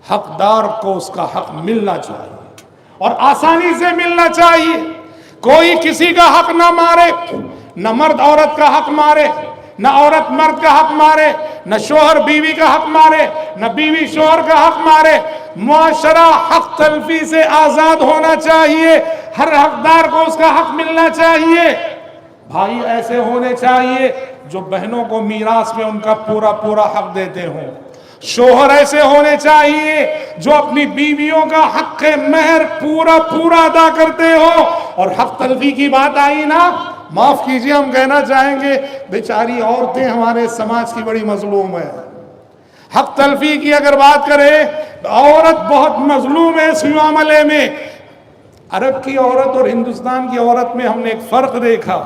حقدار کو اس کا حق ملنا چاہیے اور آسانی سے ملنا چاہیے. کوئی کسی کا حق نہ مارے, نہ مرد عورت کا حق مارے, نہ عورت مرد کا حق مارے, نہ شوہر بیوی کا حق مارے, نہ بیوی شوہر کا حق مارے. معاشرہ حق تلفی سے آزاد ہونا چاہیے, ہر حقدار کو اس کا حق ملنا چاہیے. بھائی ایسے ہونے چاہیے جو بہنوں کو میراث میں ان کا پورا پورا حق دیتے ہوں. شوہر ایسے ہونے چاہیے جو اپنی بیویوں کا حق مہر پورا پورا ادا کرتے ہو. اور حق تلفی کی بات آئی نا, معاف کیجئے ہم کہنا چاہیں گے بیچاری عورتیں ہمارے سماج کی بڑی مظلوم ہیں. حق تلفی کی اگر بات کریں عورت بہت مظلوم ہے اس معاملے میں. عرب کی عورت اور ہندوستان کی عورت میں ہم نے ایک فرق دیکھا.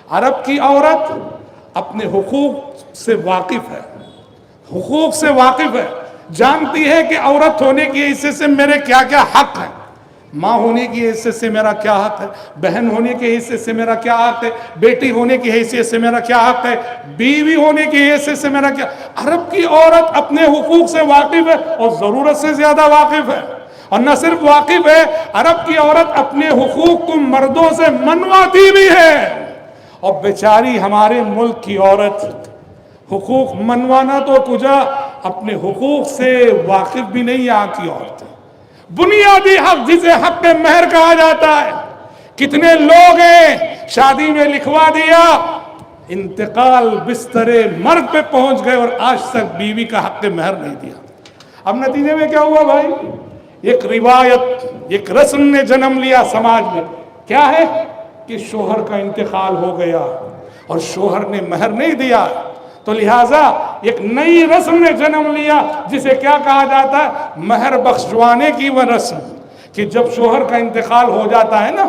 عرب کی عورت اپنے حقوق سے واقف ہے, حقوق سے واقف ہے, جانتی ہے کہ عورت ہونے کی حیثیت سے میرے کیا کیا حق ہیں, ماں ہونے کی حیثیت سے میرا کیا حق ہے, بہن ہونے کی حیثیت سے میرا کیا حق ہے, بیٹی ہونے کی حیثیت سے میرا کیا حق ہے, بیوی ہونے کی حیثیت سے میرا کیا. عرب کی عورت اپنے حقوق سے واقف ہے اور ضرورت سے زیادہ واقف ہے. اور نہ صرف واقف ہے, عرب کی عورت اپنے حقوق کو مردوں سے منواتی بھی ہے. اور بیچاری ہمارے ملک کی عورت حقوق منوانا تو کجا, اپنے حقوق سے واقف بھی نہیں. یہاں کی عورتیں بنیادی حق جسے حق مہر کہا جاتا ہے, کتنے لوگ ہیں شادی میں لکھوا دیا, انتقال بستر مرد پہ پہنچ گئے اور آج تک بیوی کا حق مہر نہیں دیا. اب نتیجے میں کیا ہوا بھائی, ایک روایت, ایک رسم نے جنم لیا سماج میں. کیا ہے کہ شوہر کا انتقال ہو گیا اور شوہر نے مہر نہیں دیا, تو لہٰذا ایک نئی رسم نے جنم لیا جسے کیا کہا جاتا ہے, مہر بخشوانے کی وہ رسم. کہ جب شوہر کا انتقال ہو جاتا ہے نا,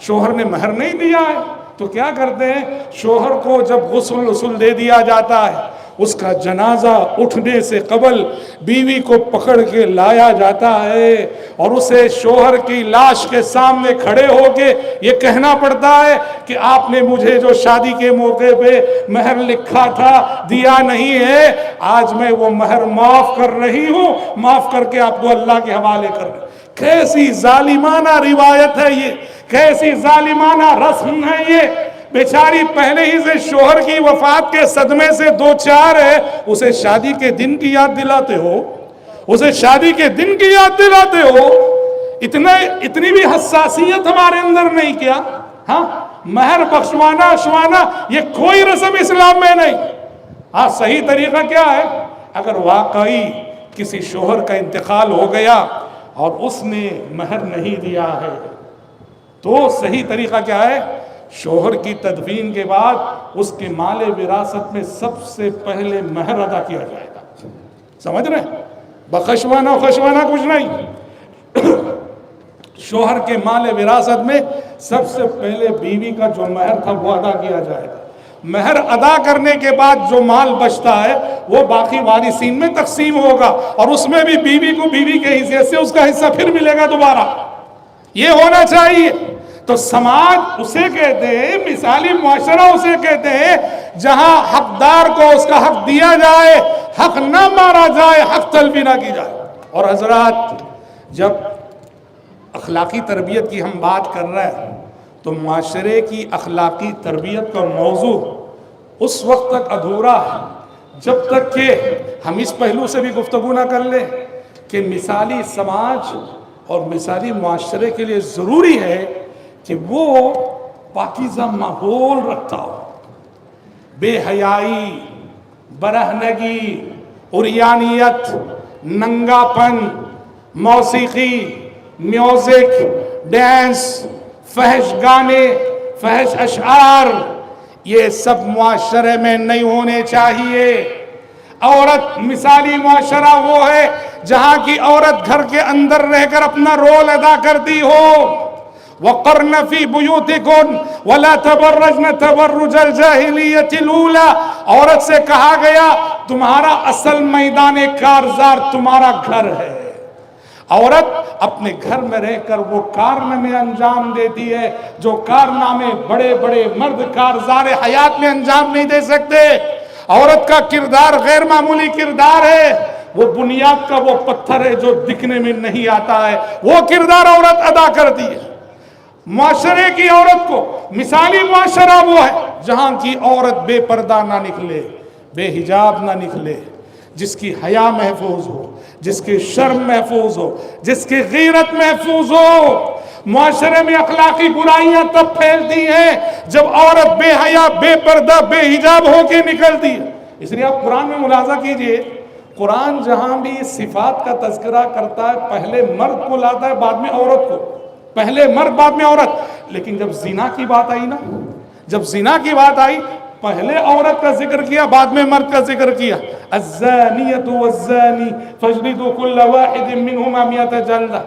شوہر نے مہر نہیں دیا ہے, تو کیا کرتے ہیں, شوہر کو جب غسل دے دیا جاتا ہے, اس کا جنازہ اٹھنے سے قبل بیوی کو پکڑ کے لایا جاتا ہے اور اسے شوہر کی لاش کے سامنے کھڑے ہو کے یہ کہنا پڑتا ہے کہ آپ نے مجھے جو شادی کے موقع پہ مہر لکھا تھا دیا نہیں ہے, آج میں وہ مہر معاف کر رہی ہوں, معاف کر کے آپ کو اللہ کے حوالے کر رہی. کیسی ظالمانہ روایت ہے یہ, کیسی ظالمانہ رسم ہے یہ. بیچاری پہلے ہی سے شوہر کی وفات کے صدمے سے دو چار ہے, اسے شادی کے دن کی یاد دلاتے ہو, اسے شادی کے دن کی یاد دلاتے ہو. اتنی بھی حساسیت ہمارے اندر نہیں کیا. ہاں, مہر بخشوانا اشوانا یہ کوئی رسم اسلام میں نہیں. ہاں, صحیح طریقہ کیا ہے, اگر واقعی کسی شوہر کا انتقال ہو گیا اور اس نے مہر نہیں دیا ہے تو صحیح طریقہ کیا ہے, شوہر کی تدفین کے بعد اس کے مال وراثت میں سب سے پہلے مہر ادا کیا جائے گا. سمجھ رہے ہیں, بخشوانا خشوانا کچھ نہیں. شوہر کے مال وراثت میں سب سے پہلے بیوی کا جو مہر تھا وہ ادا کیا جائے گا. مہر ادا کرنے کے بعد جو مال بچتا ہے وہ باقی وارثین میں تقسیم ہوگا اور اس میں بھی بیوی کو بیوی کے حصے سے اس کا حصہ پھر ملے گا دوبارہ. یہ ہونا چاہیے تو سماج اسے کہتے ہیں، مثالی معاشرہ اسے کہتے ہیں جہاں حقدار کو اس کا حق دیا جائے، حق نہ مارا جائے، حق تلفی نہ کی جائے۔ اور حضرات، جب اخلاقی تربیت کی ہم بات کر رہے ہیں تو معاشرے کی اخلاقی تربیت کا موضوع اس وقت تک ادھورا ہے جب تک کہ ہم اس پہلو سے بھی گفتگو نہ کر لیں کہ مثالی سماج اور مثالی معاشرے کے لیے ضروری ہے کہ وہ پاکیزہ ماحول رکھتا ہو۔ بے حیائی، برہنگی، عریانیت، ننگا پن، موسیقی، میوزک، ڈانس، فحش گانے، فحش اشعار، یہ سب معاشرے میں نہیں ہونے چاہیے۔ عورت، مثالی معاشرہ وہ ہے جہاں کی عورت گھر کے اندر رہ کر اپنا رول ادا کرتی ہو۔ وَقَرْنَ فِي بُيُوتِكُنَّ وَلَا تَبَرَّجْنَ تَبَرُّجَ الْجَاهِلِيَّةِ الْأُولَىٰ، عورت سے کہا گیا تمہارا اصل میدان کارزار تمہارا گھر ہے۔ عورت اپنے گھر میں رہ کر وہ کارنامے انجام دیتی ہے جو کارنامے بڑے بڑے مرد کارزار حیات میں انجام نہیں دے سکتے۔ عورت کا کردار غیر معمولی کردار ہے، وہ بنیاد کا وہ پتھر ہے جو دکھنے میں نہیں آتا ہے، وہ کردار عورت ادا کرتی ہے۔ معاشرے کی عورت کو، مثالی معاشرہ وہ ہے جہاں کی عورت بے پردہ نہ نکلے، بے حجاب نہ نکلے، جس کی حیا محفوظ ہو، جس کی شرم محفوظ ہو، جس کی غیرت محفوظ ہو۔ معاشرے میں اخلاقی برائیاں تب پھیلتی ہیں جب عورت بے حیا، بے پردہ، بے حجاب ہو کے نکلتی ہے۔ اس لیے آپ قرآن میں ملاحظہ کیجئے، قرآن جہاں بھی صفات کا تذکرہ کرتا ہے پہلے مرد کو لاتا ہے بعد میں عورت کو، پہلے مرد بعد میں عورت۔ لیکن جب زنا کی بات آئی نا، جب زنا کی بات آئی پہلے عورت کا ذکر کیا بعد میں مرد کا ذکر کیا۔ الزانیۃ والزانی فاجلدوا کل واحد منہما مئۃ جلدہ،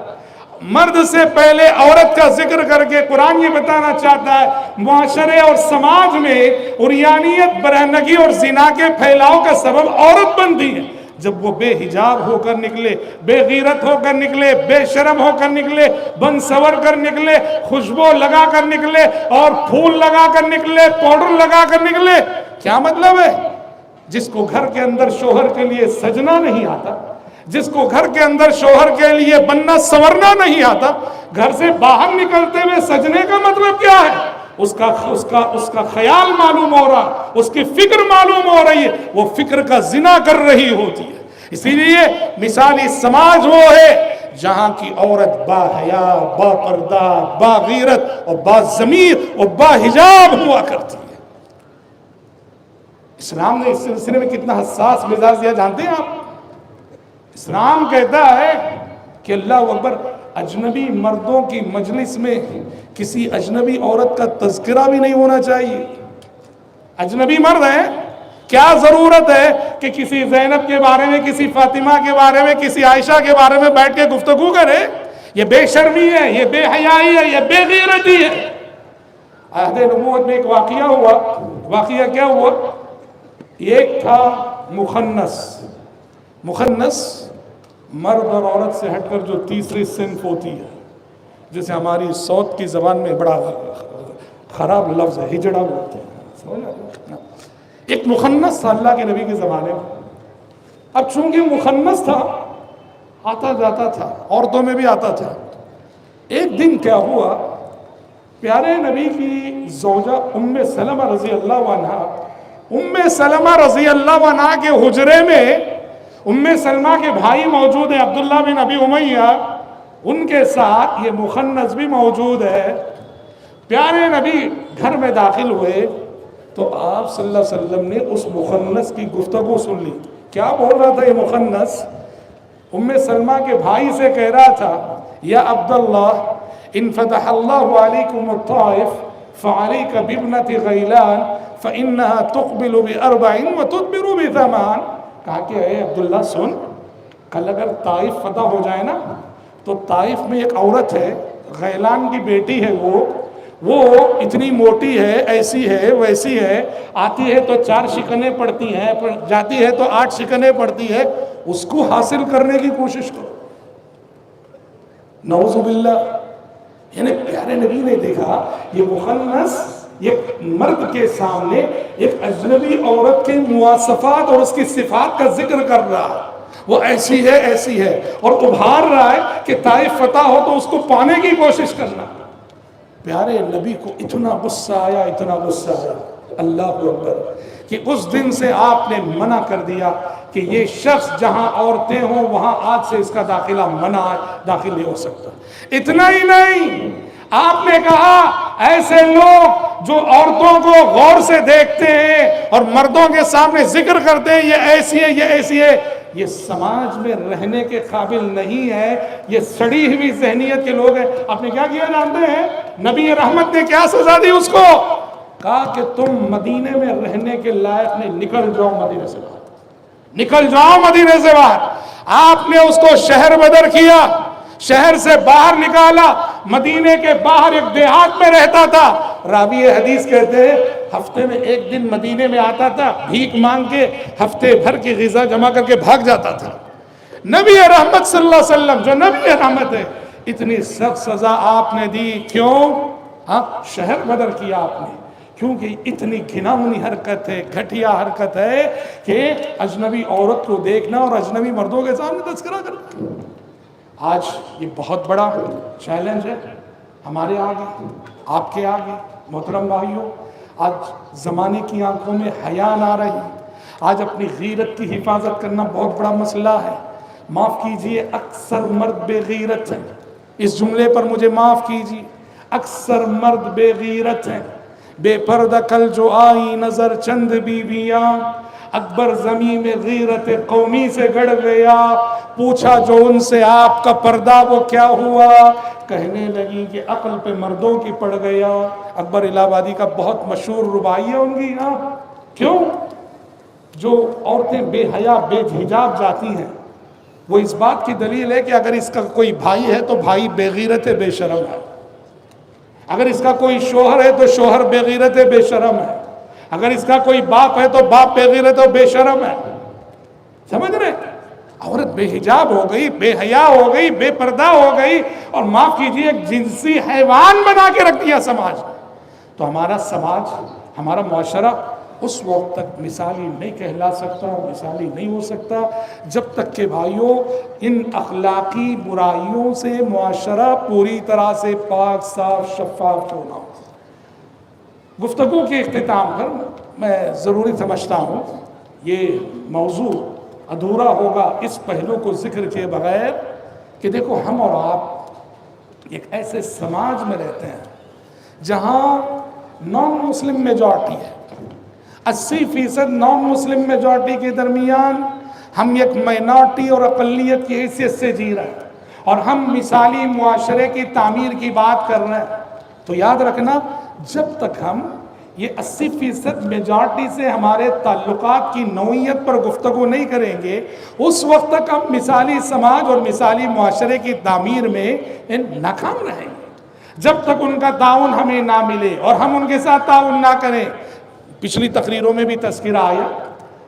مرد سے پہلے عورت کا ذکر کر کے قرآن یہ بتانا چاہتا ہے معاشرے اور سماج میں عریانیت، برہنگی اور زنا کے پھیلاؤ کا سبب عورت بنتی ہے۔ جب وہ بے حجاب ہو کر نکلے، بے غیرت ہو کر نکلے، بے شرم ہو کر نکلے، بن سور کر نکلے، خوشبو لگا کر نکلے اور پھول لگا کر نکلے، پاؤڈر لگا کر نکلے، کیا مطلب ہے؟ جس کو گھر کے اندر شوہر کے لیے سجنا نہیں آتا، جس کو گھر کے اندر شوہر کے لیے بننا سورنا نہیں آتا، گھر سے باہر نکلتے ہوئے سجنے کا مطلب کیا ہے؟ اس کا خیال معلوم ہو رہا، اس کی فکر معلوم ہو رہی ہے، وہ فکر کا زنا کر رہی ہوتی ہے۔ اسی لیے مثالی سماج وہ ہے جہاں کی عورت با حیا، با پردہ، با غیرت اور با ضمیر اور با حجاب ہوا کرتی ہے۔ اسلام نے اس سلسلے میں کتنا حساس مزاج دیا جانتے ہیں آپ؟ اسلام کہتا ہے کہ اللہ اکبر، اجنبی مردوں کی مجلس میں کسی اجنبی عورت کا تذکرہ بھی نہیں ہونا چاہیے۔ اجنبی مرد ہے، کیا ضرورت ہے کہ کسی زینب کے بارے میں، کسی فاطمہ کے بارے میں، کسی عائشہ کے بارے میں بیٹھ کے گفتگو کرے؟ یہ بے شرمی ہے، یہ بے حیائی ہے، یہ بے غیرتی ہے۔ عہد نبوت میں ایک واقعہ ہوا۔ واقعہ کیا ہوا؟ ایک تھا مخنث مرد اور عورت سے ہٹ کر جو تیسری صنف ہوتی ہے، جسے ہماری ساؤتھ کی زبان میں بڑا خراب لفظ ہے، ہجڑا بولتے ہیں۔ ایک مخنث تھا اللہ کے نبی کے زمانے میں۔ اب چونکہ مخنث تھا، آتا جاتا تھا، عورتوں میں بھی آتا تھا۔ ایک دن کیا ہوا، پیارے نبی کی زوجہ ام سلمہ رضی اللہ عنہ، ام سلمہ رضی اللہ عنہ کے حجرے میں ام سلمہ کے بھائی موجود ہیں عبداللہ بن ابی امیہ، ان کے ساتھ یہ مخنث بھی موجود ہے۔ پیارے نبی گھر میں داخل ہوئے تو آپ صلی اللہ علیہ وسلم نے اس مخنث کی گفتگو سن لی۔ کیا بول رہا تھا یہ مخنث؟ ام سلمہ کے بھائی سے کہہ رہا تھا، یا عبداللہ ان فتح اللہ علیکم الطائف فعلیک بابنت غیلان فإنها تقبل ب4 وتدبر ب8۔ کہا کہ اے عبداللہ سن، کل اگر طائف فتح ہو جائے نا تو طائف میں ایک عورت ہے، غیلان کی بیٹی ہے، وہ اتنی موٹی ہے، ایسی ہے ویسی ہے، آتی ہے تو 4 شکنیں پڑتی ہیں، جاتی ہے تو 8 شکنیں پڑتی ہے، اس کو حاصل کرنے کی کوشش کرو۔ نعوذ باللہ، یعنی پیارے نبی نے دیکھا یہ مخنث ایک مرد کے سامنے ایک اجنبی عورت کے مواصفات اور اس کی صفات کا ذکر کر رہا ہے، وہ ایسی ہے اور ابھار رہا ہے کہ طائف فتح ہو تو اس کو پانے کی کوشش کرنا۔ پیارے نبی کو اتنا غصہ آیا اللہ اکبر، کہ اس دن سے آپ نے منع کر دیا کہ یہ شخص جہاں عورتیں ہوں وہاں آج سے اس کا داخلہ منع ہے، داخل نہیں ہو سکتا۔ اتنا ہی نہیں، آپ نے کہا ایسے لوگ جو عورتوں کو غور سے دیکھتے ہیں اور مردوں کے سامنے ذکر کرتے ہیں یہ ایسی ہے، یہ سماج میں رہنے کے قابل نہیں ہے، یہ سڑی ہوئی ذہنیت کے لوگ ہیں۔ آپ نے کیا کیا جانتے ہیں؟ نبی رحمت نے کیا سزا دی اس کو؟ کہا کہ تم مدینے میں رہنے کے لائق نہیں، نکل جاؤ مدینے سے باہر، نکل جاؤ مدینے سے باہر۔ آپ نے اس کو شہر بدر کیا، شہر سے باہر نکالا، مدینے کے باہر ایک دیہات میں رہتا تھا۔ راوی حدیث کہتے ہیں ہفتے میں ایک دن مدینے میں آتا تھا، بھیک مانگ کے ہفتے بھر کی غذا جمع کر کے بھاگ جاتا تھا۔ نبی رحمت صلی اللہ علیہ وسلم جو نبی رحمت ہے، اتنی سخت سزا آپ نے دی، کیوں؟ شہر بدر کیا آپ نے، کیونکہ اتنی گھناؤنی حرکت ہے، گھٹیا حرکت ہے کہ اجنبی عورت کو دیکھنا اور اجنبی مردوں کے سامنے تذکرہ کرنا۔ آج یہ بہت بڑا چیلنج ہے ہمارے آگے، آپ کے آگے۔ محترم بھائیوں، آج زمانے کی آنکھوں میں حیا نہ رہی، آج اپنی غیرت کی حفاظت کرنا بہت بڑا مسئلہ ہے۔ معاف کیجئے، اکثر مرد بے غیرت ہیں، اس جملے پر مجھے معاف کیجئے، اکثر مرد بے غیرت ہیں۔ بے پردہ کل جو آئی نظر چند بیویاں، اکبر زمین میں غیرت قومی سے گڑ گیا، پوچھا جو ان سے آپ کا پردہ وہ کیا ہوا، کہنے لگی کہ عقل پہ مردوں کی پڑ گیا۔ اکبر الہ آبادی کا بہت مشہور رباعی ہے ان کی۔ کیوں؟ جو عورتیں بے حیا بے حجاب جاتی ہیں، وہ اس بات کی دلیل ہے کہ اگر اس کا کوئی بھائی ہے تو بھائی بے غیرت ہے، بے شرم ہے، اگر اس کا کوئی شوہر ہے تو شوہر بے غیرت ہے، بے شرم ہے، اگر اس کا کوئی باپ ہے تو باپ بے غیرت ہے، بے شرم ہے۔ سمجھ رہے؟ عورت بے حجاب ہو گئی، بے حیا ہو گئی، بے پردہ ہو گئی، اور معاف کیجئے ایک جنسی حیوان بنا کے رکھ دیا سماج۔ تو ہمارا سماج، ہمارا معاشرہ اس وقت تک مثالی نہیں کہلا سکتا، مثالی نہیں ہو سکتا جب تک کہ بھائیوں ان اخلاقی برائیوں سے معاشرہ پوری طرح سے پاک صاف شفاف ہونا ہو۔ گفتگو کے اختتام پر میں ضروری سمجھتا ہوں یہ موضوع ادھورا ہوگا اس پہلو کو ذکر کیے بغیر کہ دیکھو ہم اور آپ ایک ایسے سماج میں رہتے ہیں جہاں نان مسلم میجورٹی ہے، 80% نان مسلم میجورٹی کے درمیان ہم ایک مائنورٹی اور اقلیت کی حیثیت سے جی رہے ہیں، اور ہم مثالی معاشرے کی تعمیر کی بات کر رہے ہیں۔ تو یاد رکھنا، جب تک ہم یہ 80% میجورٹی سے ہمارے تعلقات کی نوعیت پر گفتگو نہیں کریں گے، اس وقت تک ہم مثالی سماج اور مثالی معاشرے کی تعمیر میں ناکام رہیں گے۔ جب تک ان کا تعاون ہمیں نہ ملے اور ہم ان کے ساتھ تعاون نہ کریں۔ پچھلی تقریروں میں بھی تذکرہ آیا،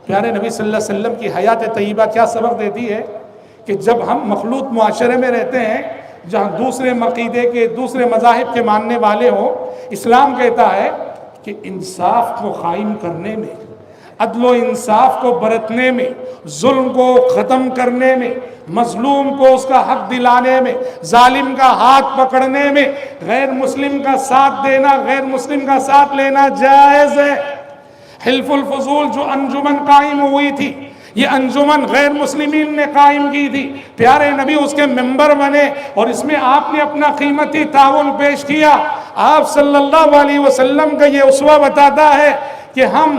پیارے نبی صلی اللہ علیہ وسلم کی حیات طیبہ کیا سبق دیتی ہے کہ جب ہم مخلوط معاشرے میں رہتے ہیں جہاں دوسرے عقیدے کے، دوسرے مذاہب کے ماننے والے ہوں، اسلام کہتا ہے کہ انصاف کو قائم کرنے میں، عدل و انصاف کو برتنے میں، ظلم کو ختم کرنے میں، مظلوم کو اس کا حق دلانے میں، ظالم کا ہاتھ پکڑنے میں غیر مسلم کا ساتھ دینا، غیر مسلم کا ساتھ لینا جائز ہے۔ حلف الفضول جو انجمن قائم ہوئی تھی، یہ انجمن غیر مسلمین نے قائم کی تھی، پیارے نبی اس کے ممبر بنے اور اس میں آپ نے اپنا قیمتی تعاون پیش کیا۔ آپ صلی اللہ علیہ وسلم کا یہ اسوہ بتاتا ہے کہ ہم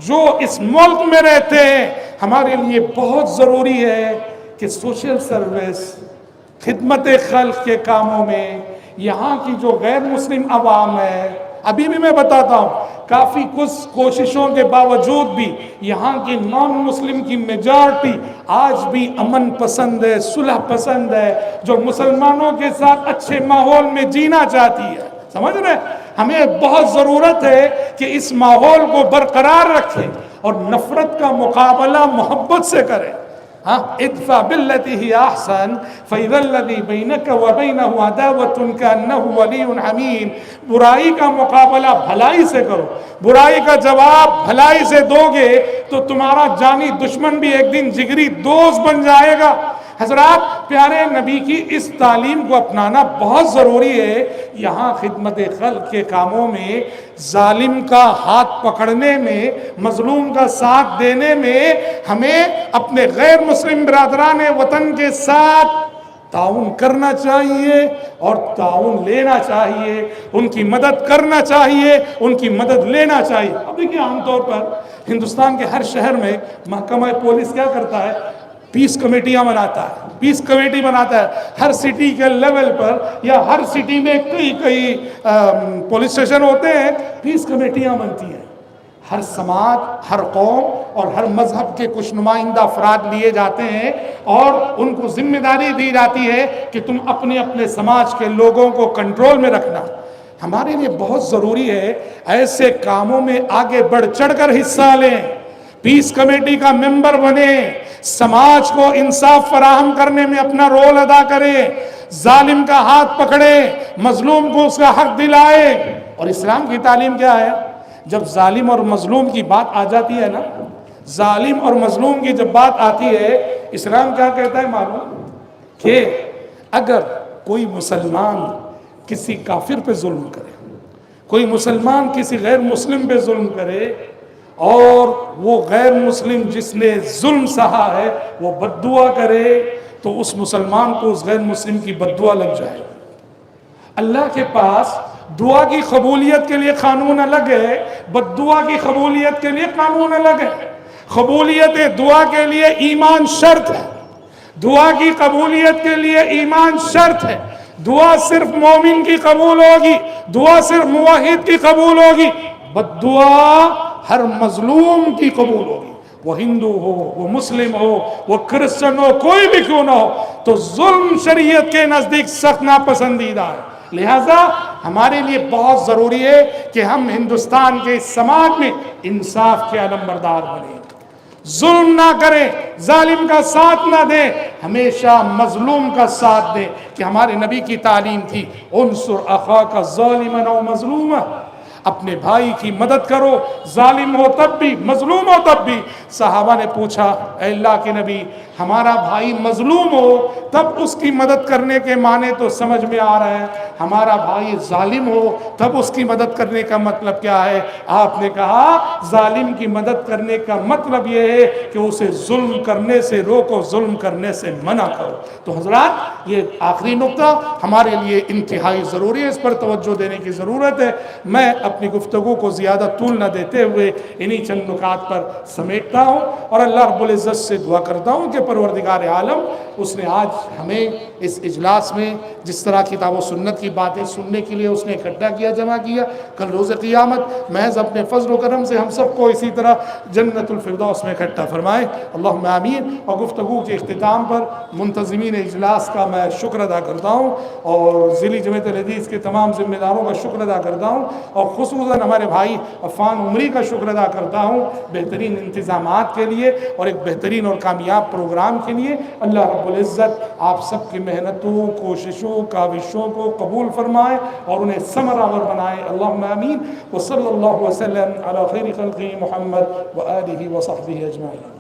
جو اس ملک میں رہتے ہیں ہمارے لیے بہت ضروری ہے کہ سوشل سروس، خدمت خلق کے کاموں میں یہاں کی جو غیر مسلم عوام ہے، ابھی بھی میں بتاتا ہوں کافی کچھ کوششوں کے باوجود بھی یہاں کی نان مسلم کی میجارٹی آج بھی امن پسند ہے، صلح پسند ہے، جو مسلمانوں کے ساتھ اچھے ماحول میں جینا چاہتی ہے۔ سمجھ رہے؟ ہمیں بہت ضرورت ہے کہ اس ماحول کو برقرار رکھیں اور نفرت کا مقابلہ محبت سے کریں۔ ہاں ادفع باللتی ہی احسن فاذا الذی بینک وبینہ عداوۃ کانہ ولی حمیم. برائی کا مقابلہ بھلائی سے کرو، برائی کا جواب بھلائی سے دو گے تو تمہارا جانی دشمن بھی ایک دن جگری دوست بن جائے گا. حضرات پیارے نبی کی اس تعلیم کو اپنانا بہت ضروری ہے. یہاں خدمت خلق کے کاموں میں، ظالم کا ہاتھ پکڑنے میں، مظلوم کا ساتھ دینے میں ہمیں اپنے غیر مسلم برادران وطن کے ساتھ تعاون کرنا چاہیے اور تعاون لینا چاہیے، ان کی مدد کرنا چاہیے، ان کی مدد لینا چاہیے. اب دیکھیں عام طور پر ہندوستان کے ہر شہر میں محکمہ پولیس کیا کرتا ہے؟ پیس کمیٹیاں بناتا ہے، پیس کمیٹی بناتا ہے. ہر سٹی کے لیول پر یا ہر سٹی میں کئی پولیس اسٹیشن ہوتے ہیں، پیس کمیٹیاں بنتی ہیں. ہر سماج، ہر قوم اور ہر مذہب کے کچھ نمائندہ افراد لیے جاتے ہیں اور ان کو ذمہ داری دی جاتی ہے کہ تم اپنے اپنے سماج کے لوگوں کو کنٹرول میں رکھنا. ہمارے لیے بہت ضروری ہے ایسے کاموں میں آگے بڑھ چڑھ کر حصہ لیں، پیس کمیٹی کا ممبر بنے، سماج کو انصاف فراہم کرنے میں اپنا رول ادا کرے، ظالم کا ہاتھ پکڑے، مظلوم کو اس کا حق دلائے. اور اسلام کی تعلیم کیا ہے؟ جب ظالم اور مظلوم کی بات آ جاتی ہے نا، ظالم اور مظلوم کی جب بات آتی ہے، اسلام کیا کہتا ہے معلوم؟ کہ اگر کوئی مسلمان کسی کافر پہ ظلم کرے، کوئی مسلمان کسی غیر مسلم پہ ظلم کرے اور وہ غیر مسلم جس نے ظلم سہا ہے وہ بد دعا کرے تو اس مسلمان کو اس غیر مسلم کی بد دعا لگ جائے. اللہ کے پاس دعا کی قبولیت کے لیے قانون الگ ہے، بد دعا کی قبولیت کے لیے قانون الگ ہے. قبولیت دعا کے لیے ایمان شرط ہے، دعا کی قبولیت کے لیے ایمان شرط ہے. دعا صرف مومن کی قبول ہوگی، دعا صرف موحد کی قبول ہوگی. بد دعا ہر مظلوم کی قبول ہوگی، وہ ہندو ہو، وہ مسلم ہو، وہ کرسچن ہو، کوئی بھی کیوں نہ ہو. تو ظلم شریعت کے نزدیک سخت ناپسندیدہ ہے. لہذا ہمارے لیے بہت ضروری ہے کہ ہم ہندوستان کے سماج میں انصاف کے علمبردار بنیں، ظلم نہ کریں، ظالم کا ساتھ نہ دیں، ہمیشہ مظلوم کا ساتھ دیں. کہ ہمارے نبی کی تعلیم تھی انصر اخاک ظالما او مظلوما، اپنے بھائی کی مدد کرو، ظالم ہو تب بھی، مظلوم ہو تب بھی. صحابہ نے پوچھا اے اللہ کے نبی، ہمارا بھائی مظلوم ہو تب اس کی مدد کرنے کے معنی تو سمجھ میں آ رہا ہے، ہمارا بھائی ظالم ہو تب اس کی مدد کرنے کا مطلب کیا ہے؟ آپ نے کہا ظالم کی مدد کرنے کا مطلب یہ ہے کہ اسے ظلم کرنے سے روکو، ظلم کرنے سے منع کرو. تو حضرات یہ آخری نقطہ ہمارے لیے انتہائی ضروری ہے، اس پر توجہ دینے کی ضرورت ہے. میں اپنی گفتگو کو زیادہ طول نہ دیتے ہوئے انہی چند نکات پر سمیٹتا ہوں اور اللہ رب العزت سے دعا کرتا ہوں کہ پروردگار عالم اس نے آج ہمیں اس اجلاس میں جس طرح کتاب و سنت کی باتیں سننے کے لیے اس نے اکٹھا کیا، جمع کیا، کل روز قیامت محض اپنے فضل و کرم سے ہم سب کو اسی طرح جنت الفردوس میں اکٹھا فرمائے. اللہم آمین. اور گفتگو کے اختتام پر منتظمین اجلاس کا میں شکر ادا کرتا ہوں اور ضلعی جمعیت الحدیث کے تمام ذمہ داروں کا شکر ادا کرتا ہوں اور خصوصاً ہمارے بھائی عفان عمری کا شکر ادا کرتا ہوں بہترین انتظامات کے لیے اور ایک بہترین اور کامیاب پروگرام کے لیے. اللہ رب العزت آپ سب کی محنتوں، کوششوں، کاوشوں کو قبول فرمائے اور انہیں ثمر آور بنائے. اللہم آمین. وصلی اللہ وسلم علی خیر خلقہ محمد وآلہ وصحبہ اجمعین.